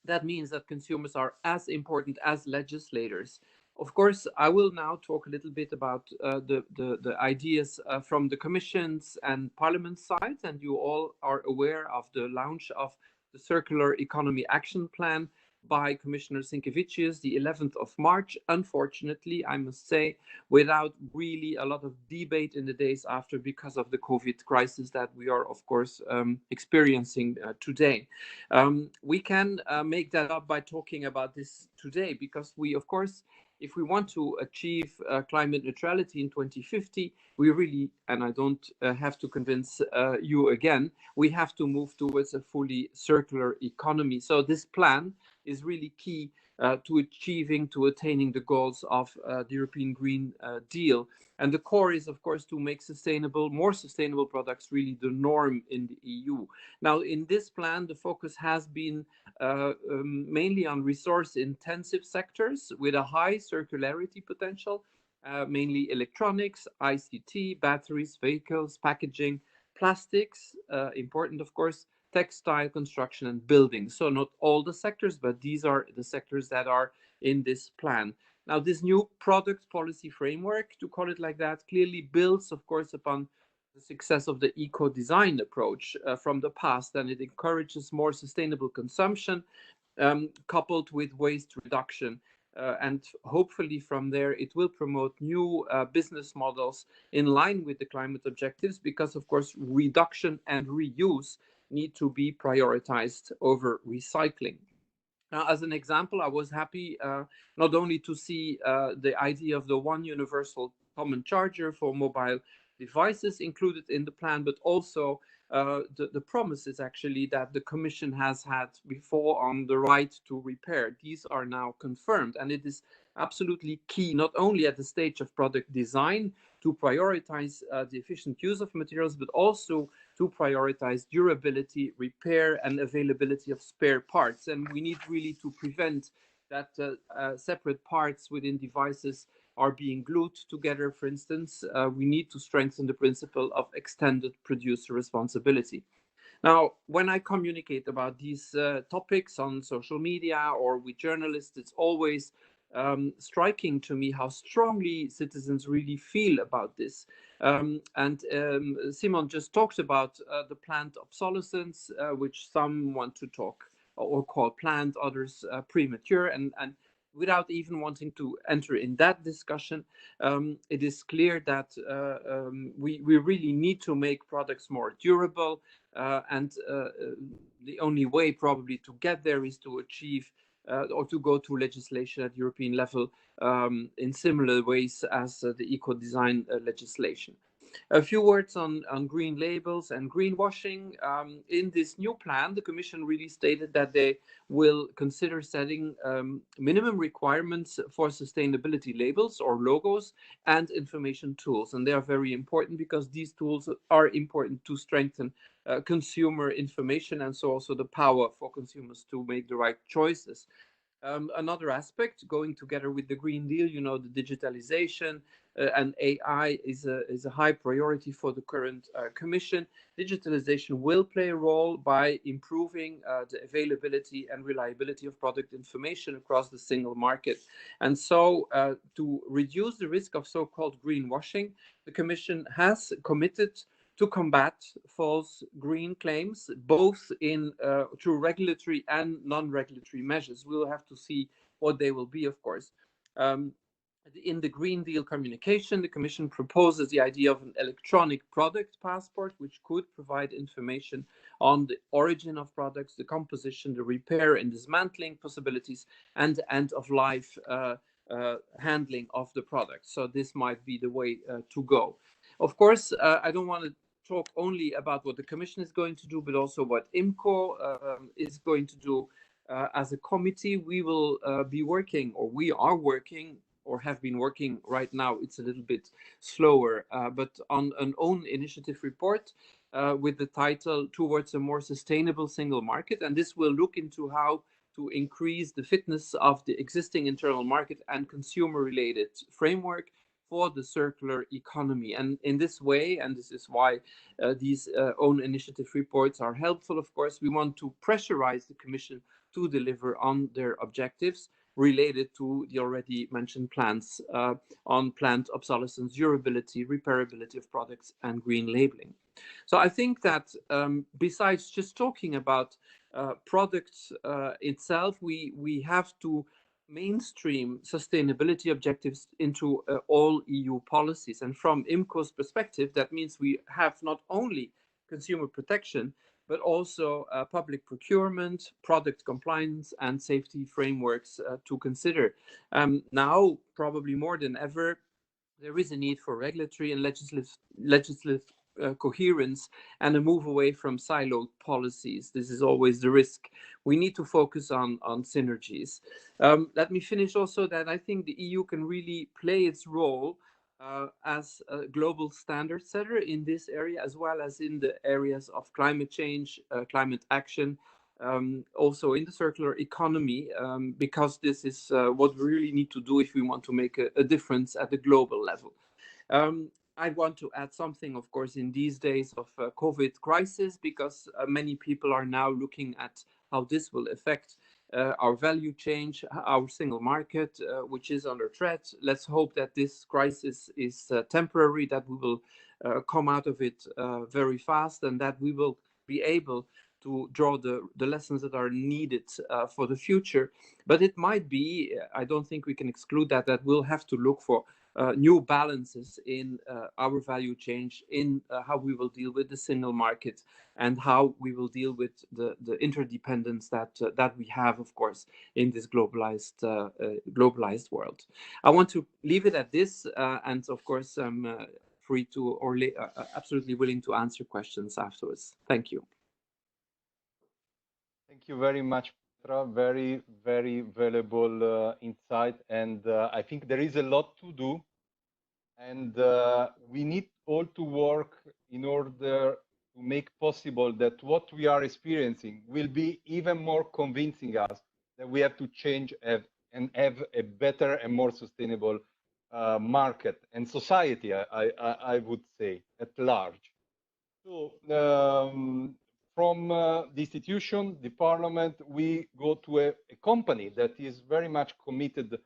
that means that consumers are as important as legislators. Of course, I will now talk a little bit about the ideas from the Commission's and Parliament's side, and you all are aware of the launch of the Circular Economy Action Plan by Commissioner Sinkevicius the 11th of March, unfortunately, I must say, without really a lot of debate in the days after because of the COVID crisis that we are, of course, experiencing today. We can make that up by talking about this today because we, of course, if we want to achieve climate neutrality in 2050, we really, and I don't have to convince you again, we have to move towards a fully circular economy. So this plan is really key to attaining the goals of the European Green Deal. And the core is, of course, to make more sustainable products really the norm in the EU. Now, in this plan, the focus has been mainly on resource-intensive sectors with a high circularity potential, mainly electronics, ICT, batteries, vehicles, packaging, plastics, important, of course, textile, construction, and building. So not all the sectors, but these are the sectors that are in this plan. Now, this new product policy framework, to call it like that, clearly builds, of course, upon the success of the eco-design approach from the past, and it encourages more sustainable consumption coupled with waste reduction. And hopefully from there, it will promote new business models in line with the climate objectives because, of course, reduction and reuse need to be prioritized over recycling. Now, as an example, I was happy not only to see the idea of the one universal common charger for mobile devices included in the plan, but also the promises actually that the Commission has had before on the right to repair. These are now confirmed, and it is absolutely key, not only at the stage of product design, to prioritize the efficient use of materials, but also to prioritize durability, repair, and availability of spare parts. And we need really to prevent that separate parts within devices are being glued together, for instance. We need to strengthen the principle of extended producer responsibility. Now, when I communicate about these topics on social media or with journalists, it's always striking to me how strongly citizens really feel about this. Simon just talked about the planned obsolescence, which some want to talk or call planned, others premature. And without even wanting to enter in that discussion, it is clear that we really need to make products more durable. And the only way probably to get there is to achieve or to go to legislation at European level in similar ways as the eco-design legislation. A few words on green labels and greenwashing. In this new plan, the Commission really stated that they will consider setting minimum requirements for sustainability labels or logos and information tools. And they are very important because these tools are important to strengthen consumer information and so also the power for consumers to make the right choices. Another aspect going together with the Green Deal, you know, the digitalization and AI is a high priority for the current Commission. Digitalization will play a role by improving the availability and reliability of product information across the single market. And so to reduce the risk of so-called greenwashing, the Commission has committed to combat false green claims, both in through regulatory and non-regulatory measures. We'll have to see what they will be, of course. In the Green Deal communication, the Commission proposes the idea of an electronic product passport, which could provide information on the origin of products, the composition, the repair and dismantling possibilities, and the end-of-life handling of the product. So this might be the way to go. Of course, I don't want to talk only about what the Commission is going to do, but also what IMCO is going to do as a committee. We will be working, or we are working, or have been working right now. It's a little bit slower, but on an own initiative report with the title Towards a More Sustainable Single Market. And this will look into how to increase the fitness of the existing internal market and consumer-related framework for the circular economy. And in this way, and this is why these own initiative reports are helpful, of course, we want to pressurize the Commission to deliver on their objectives related to the already mentioned plans on planned obsolescence, durability, repairability of products, and green labeling. So I think that besides just talking about products itself, we have to mainstream sustainability objectives into all EU policies. And from IMCO's perspective, that means we have not only consumer protection, but also public procurement, product compliance, and safety frameworks to consider. Now, probably more than ever, there is a need for regulatory and legislative coherence and a move away from siloed policies. This is always the risk. We need to focus on synergies. Let me finish also that I think the EU can really play its role as a global standard setter in this area, as well as in the areas of climate change, climate action, also in the circular economy, because this is what we really need to do if we want to make a difference at the global level. I want to add something, of course, in these days of COVID crisis, because many people are now looking at how this will affect our value chain, our single market, which is under threat. Let's hope that this crisis is temporary, that we will come out of it very fast, and that we will be able to draw the lessons that are needed for the future. But it might be, I don't think we can exclude that we'll have to look for new balances in our value chain, in how we will deal with the single market, and how we will deal with the interdependence that we have, of course, in this globalized world. I want to leave it at this, and of course, I'm free to or absolutely willing to answer questions afterwards. Thank you. Thank you very much, Petra. Very, very valuable insight. And I think there is a lot to do. And we need all to work in order to make possible that what we are experiencing will be even more convincing us that we have to change and have a better and more sustainable market and society, I would say, at large. So from the institution, the parliament, we go to a company that is very much committed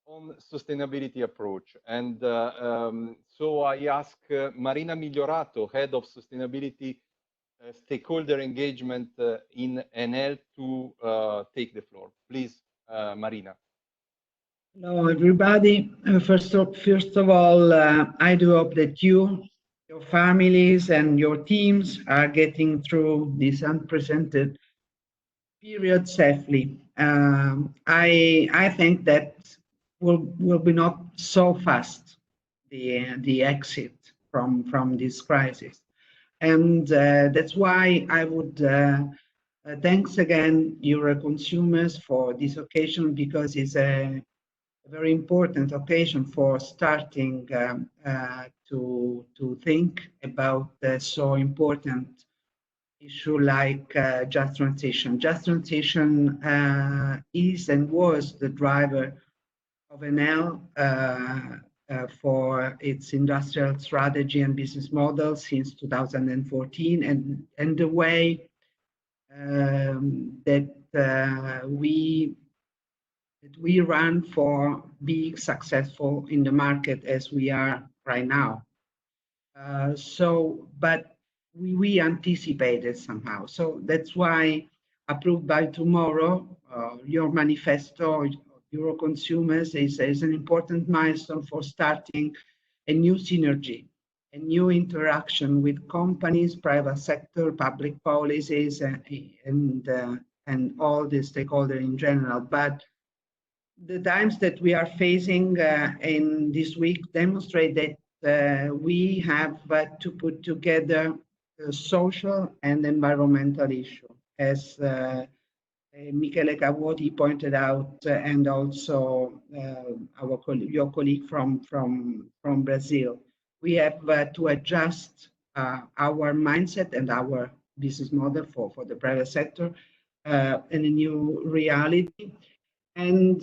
on sustainability approach. And so I ask Marina Migliorato, Head of Sustainability Stakeholder Engagement in Enel, to take the floor. Please, Marina. Hello, everybody. First of all, I do hope that you, your families, and your teams are getting through this unprecedented period safely. I think that will be not so fast the exit from this crisis, and that's why I would thanks again Euroconsumers for this occasion, because it's a very important occasion for starting to think about the so important issue like just transition. Just transition is and was the driver of Enel for its industrial strategy and business model since 2014, and the way that we run for being successful in the market as we are right now. But we anticipated somehow. So that's why Approved by Tomorrow, your manifesto, Euroconsumers, is an important milestone for starting a new synergy, a new interaction with companies, private sector, public policies, and all the stakeholders in general. But the times that we are facing in this week demonstrate that we have to put together a social and environmental issue, as Michele Cavoti pointed out, and also your colleague from Brazil. We have to adjust our mindset and our business model for the private sector in a new reality. And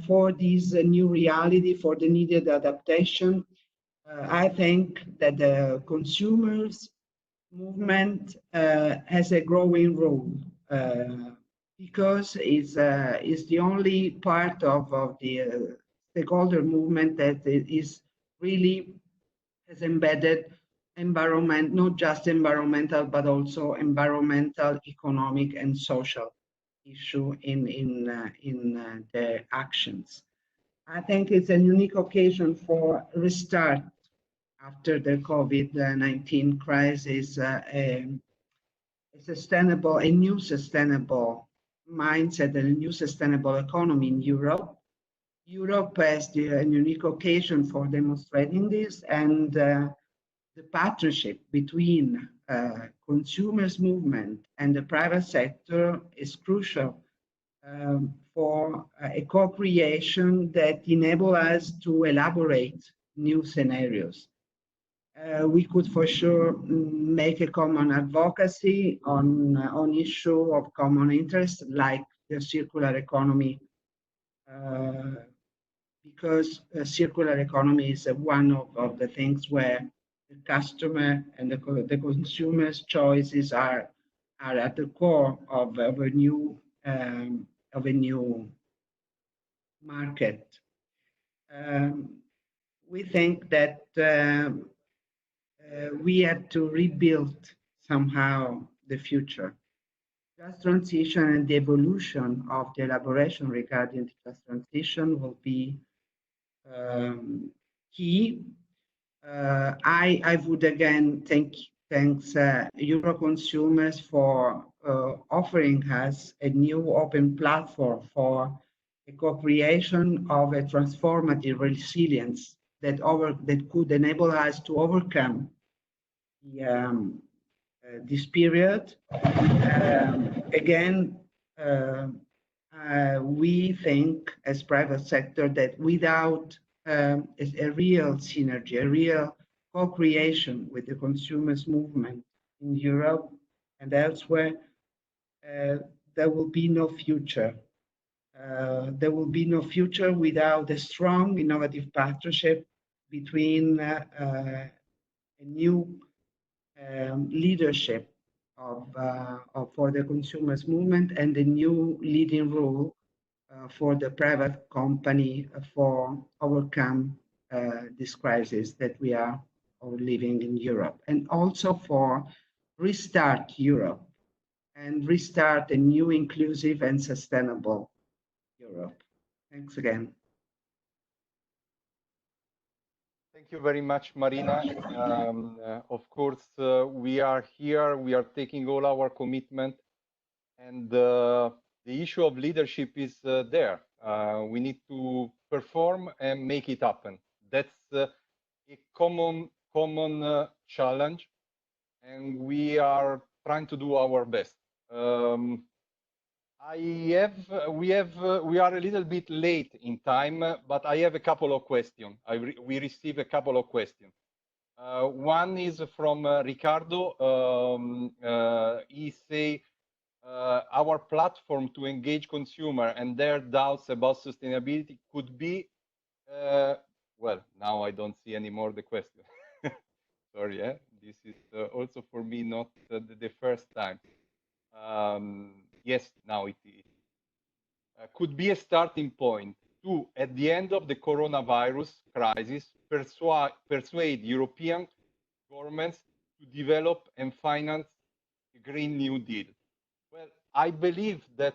for this new reality, for the needed adaptation, I think that the consumers movement has a growing role because it's the only part of the stakeholder movement that is really has embedded environment, not just environmental, but also environmental, economic, and social issue in the actions. I think it's a unique occasion for restart after the COVID-19 crisis, a new sustainable mindset and a new sustainable economy in Europe. Europe has a unique occasion for demonstrating this, and the partnership between consumers movement and the private sector is crucial for a co-creation that enable us to elaborate new scenarios. We could for sure make a common advocacy on issue of common interest like the circular economy, because circular economy is one of the things where the customer and the consumer's choices are at the core of a new market. We think that we have to rebuild somehow the future. Just transition and the evolution of the elaboration regarding the just transition will be key. I would again thanks Euroconsumers for offering us a new open platform for a co-creation of a transformative resilience that could enable us to overcome this period. Again, we think as private sector that without a real synergy, a real co-creation with the consumers movement in Europe and elsewhere, there will be no future. There will be no future without a strong innovative partnership between a new leadership for the consumers movement and the new leading role for the private company for overcome this crisis that we are all living in Europe, and also for restart Europe and restart a new inclusive and sustainable Europe. Thanks again. Thank you very much, Marina. Of course, we are here, we are taking all our commitment, and the issue of leadership is there. We need to perform and make it happen. That's a common challenge, and we are trying to do our best. We are a little bit late in time, but I have a couple of questions. We received a couple of questions. One is from Ricardo. He say, our platform to engage consumer and their doubts about sustainability could be, well, now I don't see anymore the question. Sorry, this is also for me not the first time. Yes, now it is. Could be a starting point to, at the end of the coronavirus crisis, persuade European governments to develop and finance a Green New Deal. Well, I believe that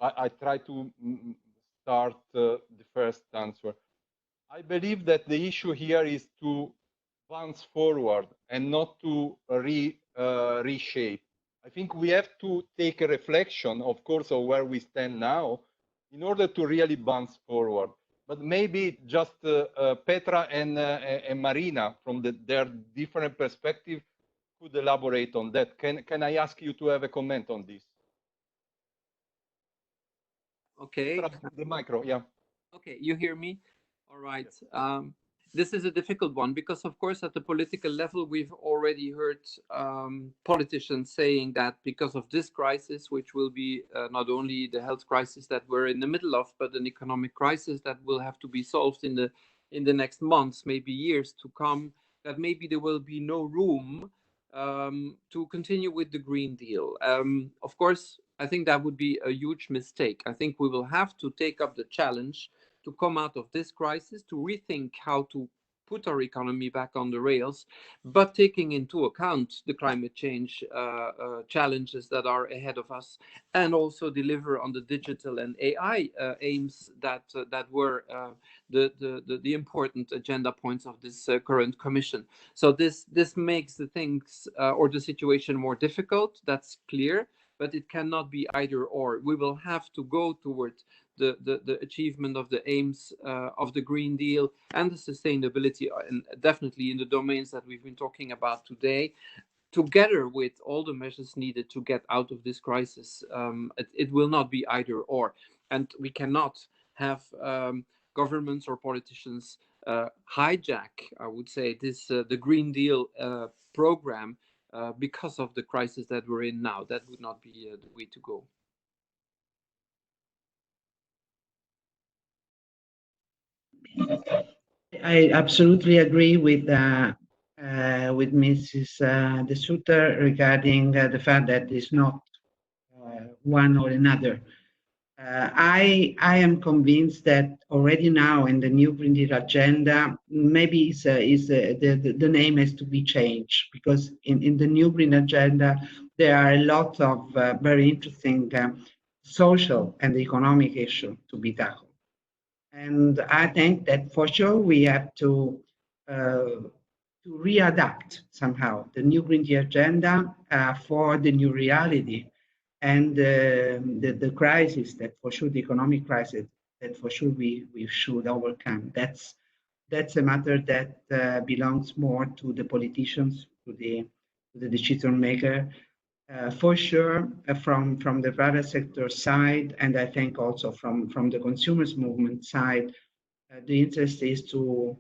I try to start the first answer. I believe that the issue here is to bounce forward and not to reshape. I think we have to take a reflection, of course, of where we stand now in order to really bounce forward. But maybe just Petra and Marina, from their different perspective, could elaborate on that. Can I ask you to have a comment on this? Okay. Petra, the micro, yeah. Okay, you hear me? All right. This is a difficult one because, of course, at the political level, we've already heard politicians saying that because of this crisis, which will be not only the health crisis that we're in the middle of, but an economic crisis that will have to be solved in the next months, maybe years to come, that maybe there will be no room to continue with the Green Deal. Of course, I think that would be a huge mistake. I think we will have to take up the challenge to come out of this crisis, to rethink how to put our economy back on the rails, but taking into account the climate change challenges that are ahead of us, and also deliver on the digital and AI aims that were the important agenda points of this current Commission. So this makes the things or the situation more difficult. That's clear, but it cannot be either or. We will have to go towards the achievement of the aims of the Green Deal and the sustainability, and definitely in the domains that we've been talking about today, together with all the measures needed to get out of this crisis. It will not be either or, and we cannot have governments or politicians hijack, I would say, this the Green Deal program because of the crisis that we're in now. That would not be the way to go. I absolutely agree with Mrs. De Sutter regarding the fact that it's not one or another. I am convinced that already now in the new Green Deal agenda, maybe the name has to be changed, because in the new Green agenda there are a lot of very interesting social and economic issues to be tackled. And I think that for sure we have to readapt somehow the new Green Deal agenda for the new reality and the crisis that for sure, the economic crisis that for sure we should overcome. That's a matter that belongs more to the politicians, to the decision maker. For sure, from the private sector side, and I think also from the consumers movement side, the interest is to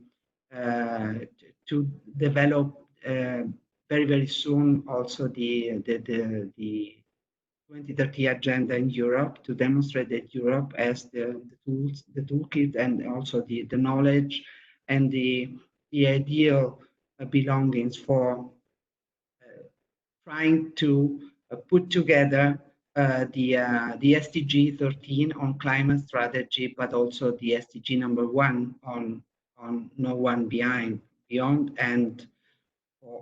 develop very, very soon also the 2030 agenda in Europe, to demonstrate that Europe has the tools, the toolkit, and also the knowledge and the ideal belongings for trying to put together the SDG 13 on climate strategy, but also the SDG number 1 on no one beyond, and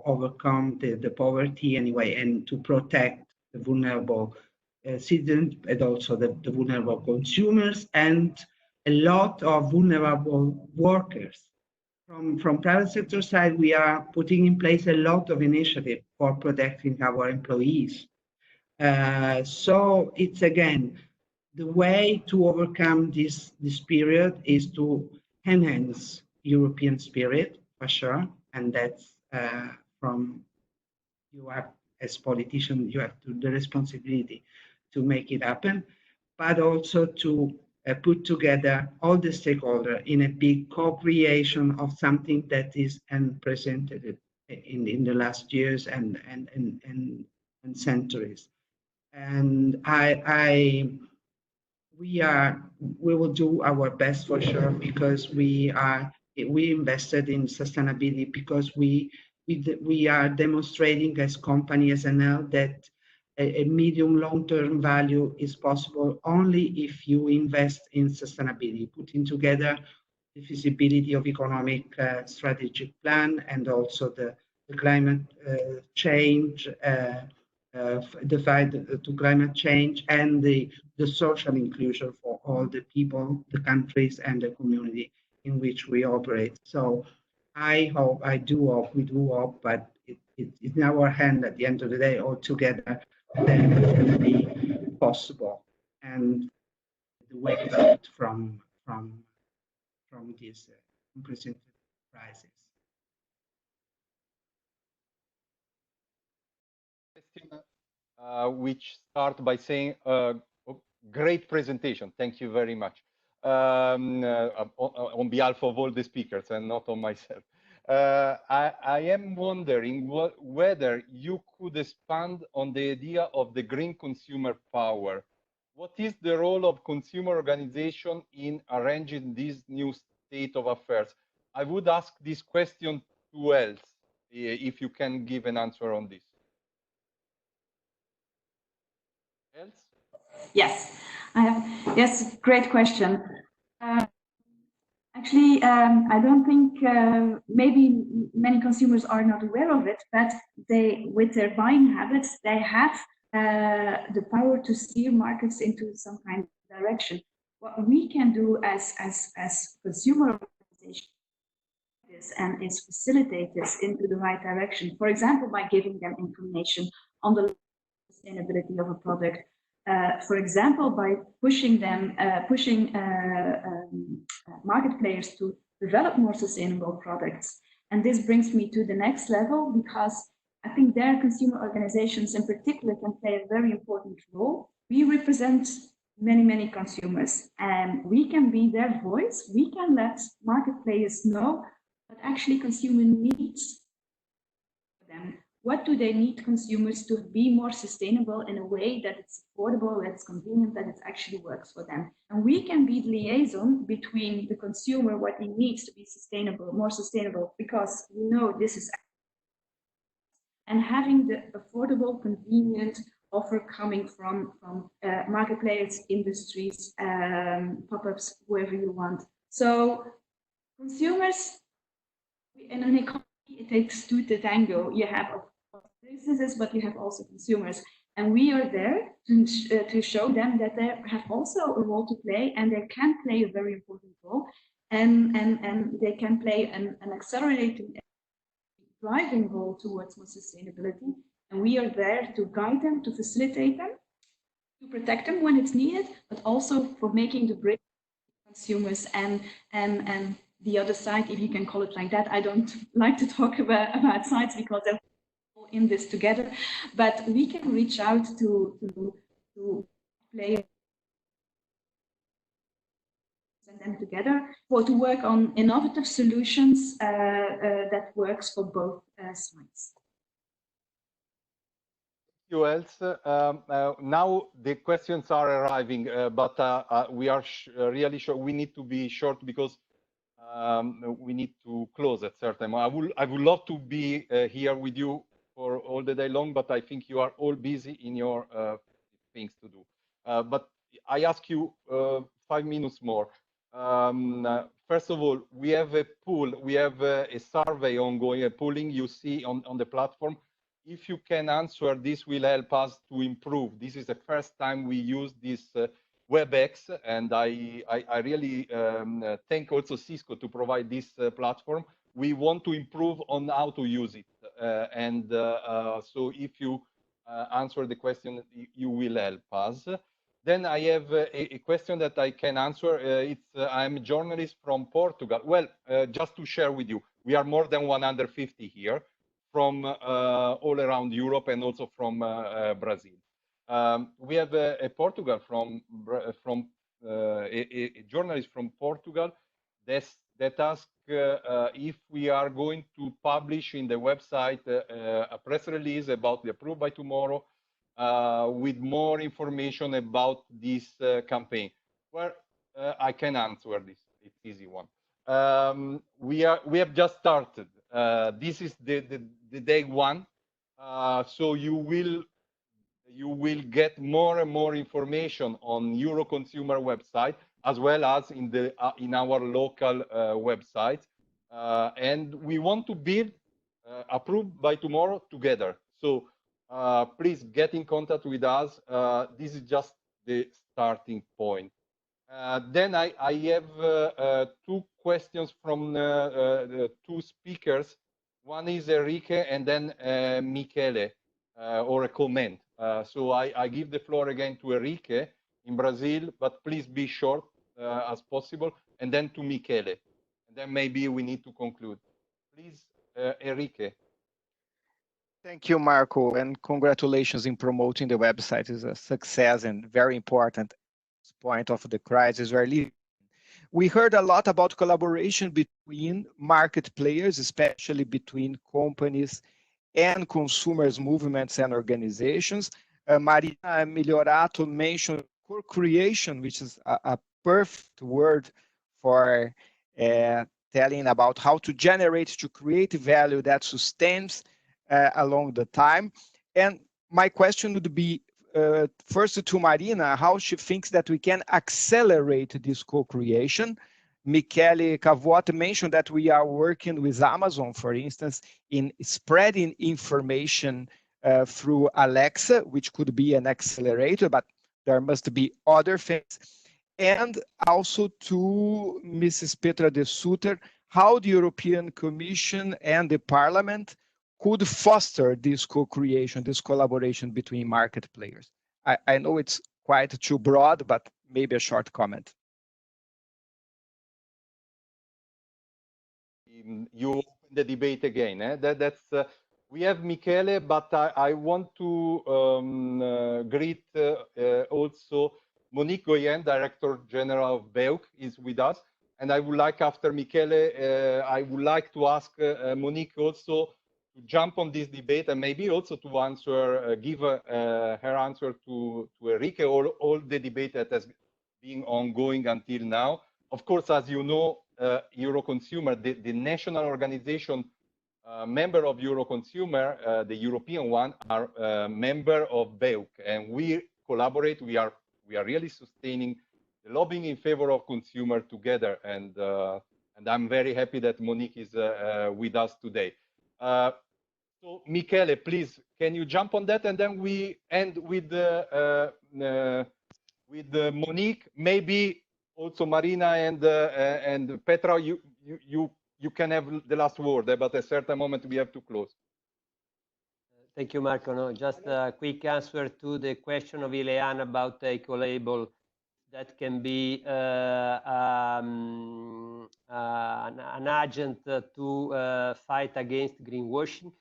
overcome the poverty anyway, and to protect the vulnerable citizens, and also the vulnerable consumers, and a lot of vulnerable workers. From private sector side, we are putting in place a lot of initiatives for protecting our employees. So it's again, the way to overcome this period is to enhance European spirit, for sure, and that's from you have, as politicians, you have the responsibility to make it happen, but also to put together all the stakeholders in a big co-creation of something that is unprecedented in the last years and centuries. And we will do our best for sure, because we invested in sustainability, because we are demonstrating as company SNL that a medium long-term value is possible only if you invest in sustainability, putting together the feasibility of economic strategic plan, and also the climate change, the fight to climate change, and the social inclusion for all the people, the countries, and the community in which we operate. So I hope, we do hope, but it's in our hand at the end of the day, all together, that it will be possible, and the way out from this unprecedented crisis. Which start by saying, great presentation. Thank you very much. On behalf of all the speakers and not on myself. I am wondering whether you could expand on the idea of the green consumer power. What is the role of consumer organization in arranging this new state of affairs? I would ask this question to Els, if you can give an answer on this. Els? Yes, yes, great question. I Actually, I don't think maybe many consumers are not aware of it, but they, with their buying habits, they have the power to steer markets into some kind of direction. What we can do as consumer organizations and is facilitate this into the right direction. For example, by giving them information on the sustainability of a product. For example, by pushing them, market players to develop more sustainable products. And this brings me to the next level, because I think their consumer organizations in particular can play a very important role. We represent many, many consumers, and we can be their voice. We can let market players know what actually consumer needs them. What do they need consumers to be more sustainable in a way that it's affordable, that it's convenient, that it actually works for them? And we can be the liaison between the consumer, what he needs to be sustainable, more sustainable, because we know this is, and having the affordable, convenient offer coming from market players, industries, pop-ups, wherever you want. So consumers, in an economy, it takes two to tango. You have businesses, but you have also consumers. And we are there to show them that they have also a role to play, and they can play a very important role, and they can play an accelerating, driving role towards more sustainability. And we are there to guide them, to facilitate them, to protect them when it's needed, but also for making the bridge consumers and the other side, if you can call it like that. I don't like to talk about sides because they're all in this together, but we can reach out to play and them together, or to work on innovative solutions that works for both sides. You else. Now the questions are arriving, but we are really sure we need to be short because we need to close at certain time. I would love to be here with you for all the day long, but I think you are all busy in your things to do. But I ask you 5 minutes more. First of all, we have a poll, we have a survey ongoing, a polling you see on the platform. If you can answer, this will help us to improve. This is the first time we use this WebEx, and I really thank also Cisco to provide this platform. We want to improve on how to use it. So if you answer the question, you will help us. Then I have a question that I can answer. I'm a journalist from Portugal. Well, just to share with you, we are more than 150 here from all around Europe and also from Brazil. We have a Portugal a journalist from Portugal that asked if we are going to publish in the website a press release about the Approved by Tomorrow with more information about this campaign. Well, I can answer this. It's an easy one. We have just started. This is the day one. So you will get more and more information on Euroconsumer website, as well as in our local websites. And we want to build Approved by Tomorrow together. So please get in contact with us. This is just the starting point. Then I have two questions from the two speakers. One is Enrique and then Michele, or a comment. So I give the floor again to Enrique in Brazil, but please be short as possible, and then to Michele. And then maybe we need to conclude. Please, Enrique. Thank you, Marco, and congratulations in promoting the website. It's a success and very important point of the crisis we're living. We heard a lot about collaboration between market players, especially between companies and consumers, movements, and organizations. Marina Migliorato mentioned co-creation, which is a perfect word for telling about how to generate, to create value that sustains along the time. And my question would be, first to Marina, how she thinks that we can accelerate this co-creation, Michele Cavotte mentioned that we are working with Amazon, for instance, in spreading information through Alexa, which could be an accelerator, but there must be other things. And also to Mrs. Petra de Sutter, how the European Commission and the Parliament could foster this co-creation, this collaboration between market players. I know it's quite too broad, but maybe a short comment. You open the debate again. We have Michele, but I want to greet also Monique Goyen, Director General of BEUC, is with us. And I would like, after Michele, I would like to ask Monique also to jump on this debate and maybe also to answer, give her answer to Enrique, all the debate that has been ongoing until now. Of course, as you know, Euroconsumer, the national organization member of Euroconsumer, the European one, are member of BEUC, and we collaborate. We are really sustaining the lobbying in favor of consumer together, and I'm very happy that Monique is with us today. So Michele, please, can you jump on that, and then we end with Monique, maybe also Marina and Petra, you can have the last word, but at a certain moment we have to close. Thank you, Marco. No, just a quick answer to the question of Ileana about the eco-label. That can be an agent to fight against greenwashing.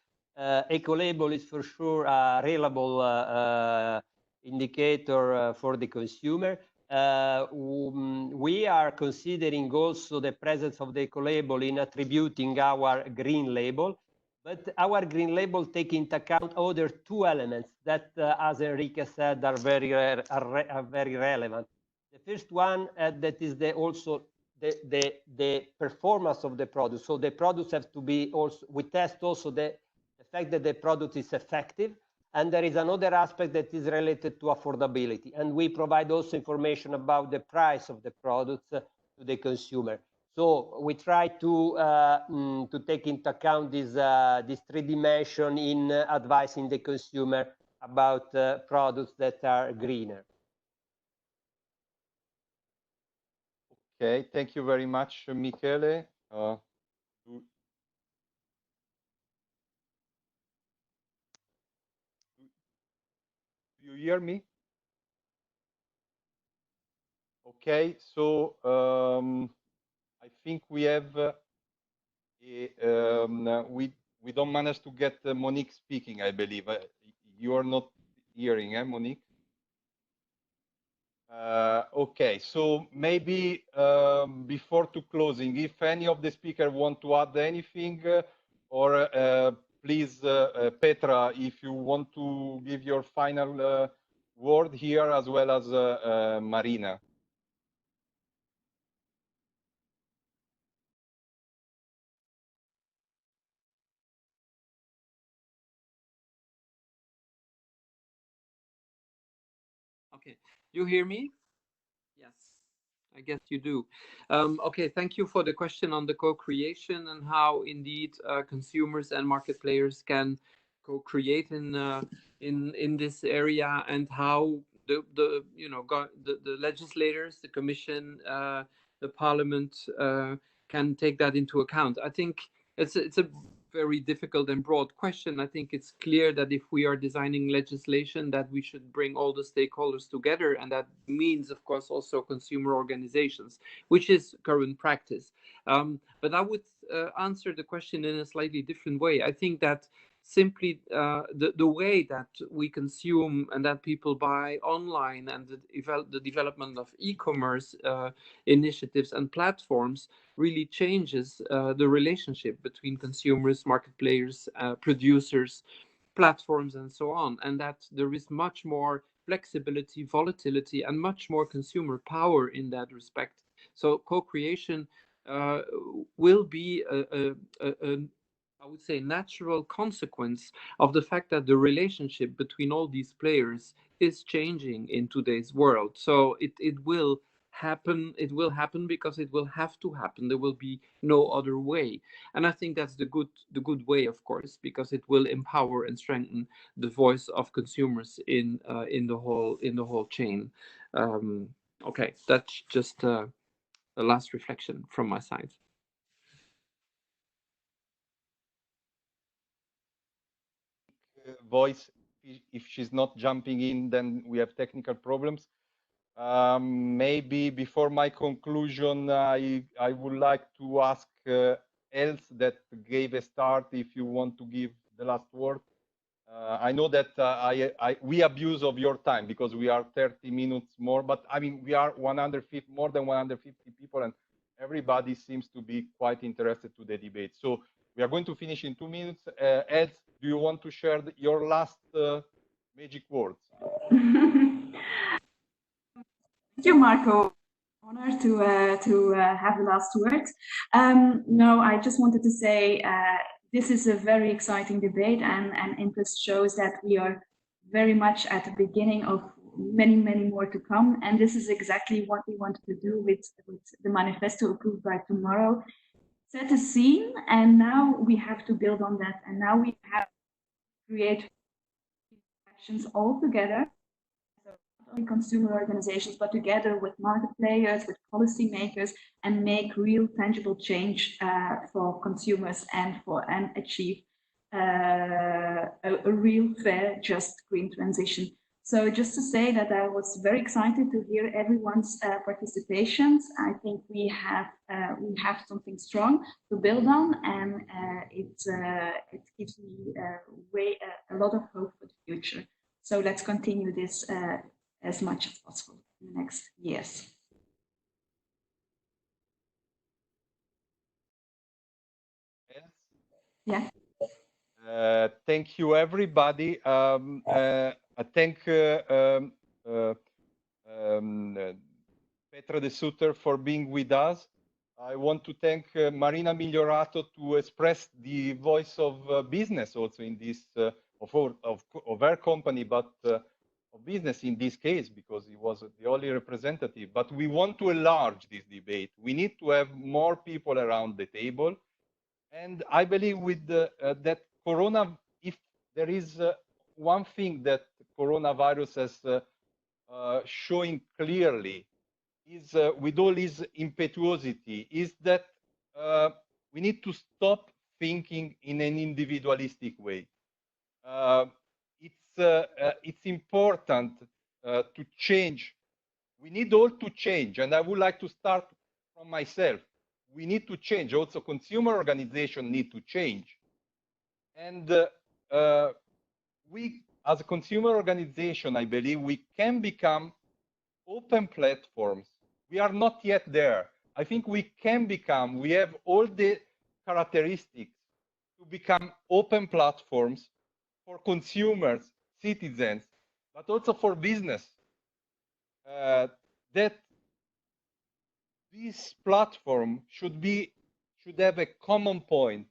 Eco-label is for sure a reliable indicator for the consumer. We are considering also the presence of the eco-label in attributing our green label, but our green label take into account other two elements that, as Enrique said, are very relevant. The first one that is also the performance of the product. So the products have to be also, we test also the fact that the product is effective. And there is another aspect that is related to affordability. And we provide also information about the price of the products to the consumer. So we try to take into account this three dimension in advising the consumer about products that are greener. Okay, thank you very much, Michele. Do you hear me? Okay, so I think we have we don't manage to get Monique speaking, I believe. You are not hearing, Monique? Okay, so maybe before to closing, if any of the speakers want to add anything, or please, Petra, if you want to give your final word here, as well as Marina. Okay, you hear me? Yes, I guess you do. Okay, thank you for the question on the co-creation and how indeed consumers and market players can co-create in this area, and how the legislators, the Commission, the Parliament can take that into account. I think it's a very difficult and broad question. I think it's clear that if we are designing legislation, that we should bring all the stakeholders together, and that means, of course, also consumer organizations, which is current practice. But I would answer the question in a slightly different way. I think that simply the way that we consume and that people buy online, and the development of e-commerce initiatives and platforms really changes the relationship between consumers, market players, producers, platforms, and so on, and that there is much more flexibility, volatility, and much more consumer power in that respect. So co-creation will be I would say, natural consequence of the fact that the relationship between all these players is changing in today's world. So it will happen, it will happen because it will have to happen. There will be no other way. And I think that's the good way, of course, because it will empower and strengthen the voice of consumers in the whole chain. Okay, that's just a last reflection from my side. Voice, if she's not jumping in, then we have technical problems. Maybe before my conclusion, I would like to ask else that gave a start if you want to give the last word. I know that we abuse of your time because we are 30 minutes more, but I mean, we are more than 150 people, and everybody seems to be quite interested to the debate. So we are going to finish in 2 minutes. Else, do you want to share your last magic words? Thank you, Marco. Honor to have the last words. No, I just wanted to say this is a very exciting debate, and interest shows that we are very much at the beginning of many more to come. And this is exactly what we wanted to do with the manifesto approved by tomorrow. Set a scene, and now we have to build on that. And now we have to create actions all together. Not only consumer organizations, but together with market players, with policymakers, and make real tangible change for consumers and achieve a real fair, just green transition. So just to say that I was very excited to hear everyone's participations. I think we have something strong to build on, and it gives me a lot of hope for the future. So let's continue this as much as possible in the next years. Yes. Yeah. Thank you, everybody. I thank Petra de Sutter for being with us. I want to thank Marina Migliorato to express the voice of business also in this of her company, but of business in this case, because he was the only representative. But we want to enlarge this debate. We need to have more people around the table. And I believe with that Corona, if there is one thing that coronavirus has showing clearly, is with all its impetuosity, is that we need to stop thinking in an individualistic way. It's important to change. We need all to change, and I would like to start from myself. We need to change. Also, consumer organizations need to change, and we, as a consumer organization, I believe we can become open platforms. We are not yet there. I think we can become. We have all the characteristics to become open platforms for consumers, citizens, but also for business. That this platform should have a common point.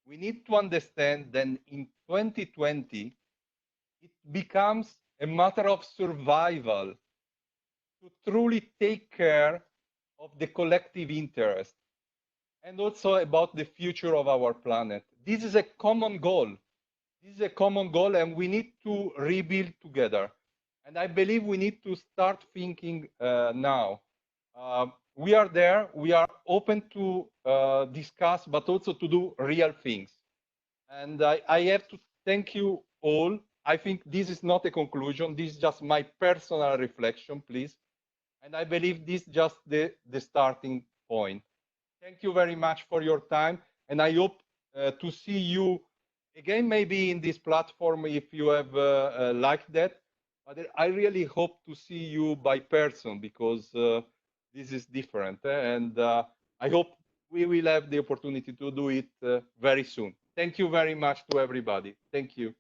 We need to understand that in 2020, it becomes a matter of survival to truly take care of the collective interest and also about the future of our planet. This is a common goal. This is a common goal, and we need to rebuild together. And I believe we need to start thinking now. We are there. We are open to discuss, but also to do real things. And I have to thank you all. I think this is not a conclusion. This is just my personal reflection, please. And I believe this is just the starting point. Thank you very much for your time. And I hope to see you again, maybe in this platform, if you have liked that. But I really hope to see you by person, because this is different. And I hope we will have the opportunity to do it very soon. Thank you very much to everybody. Thank you.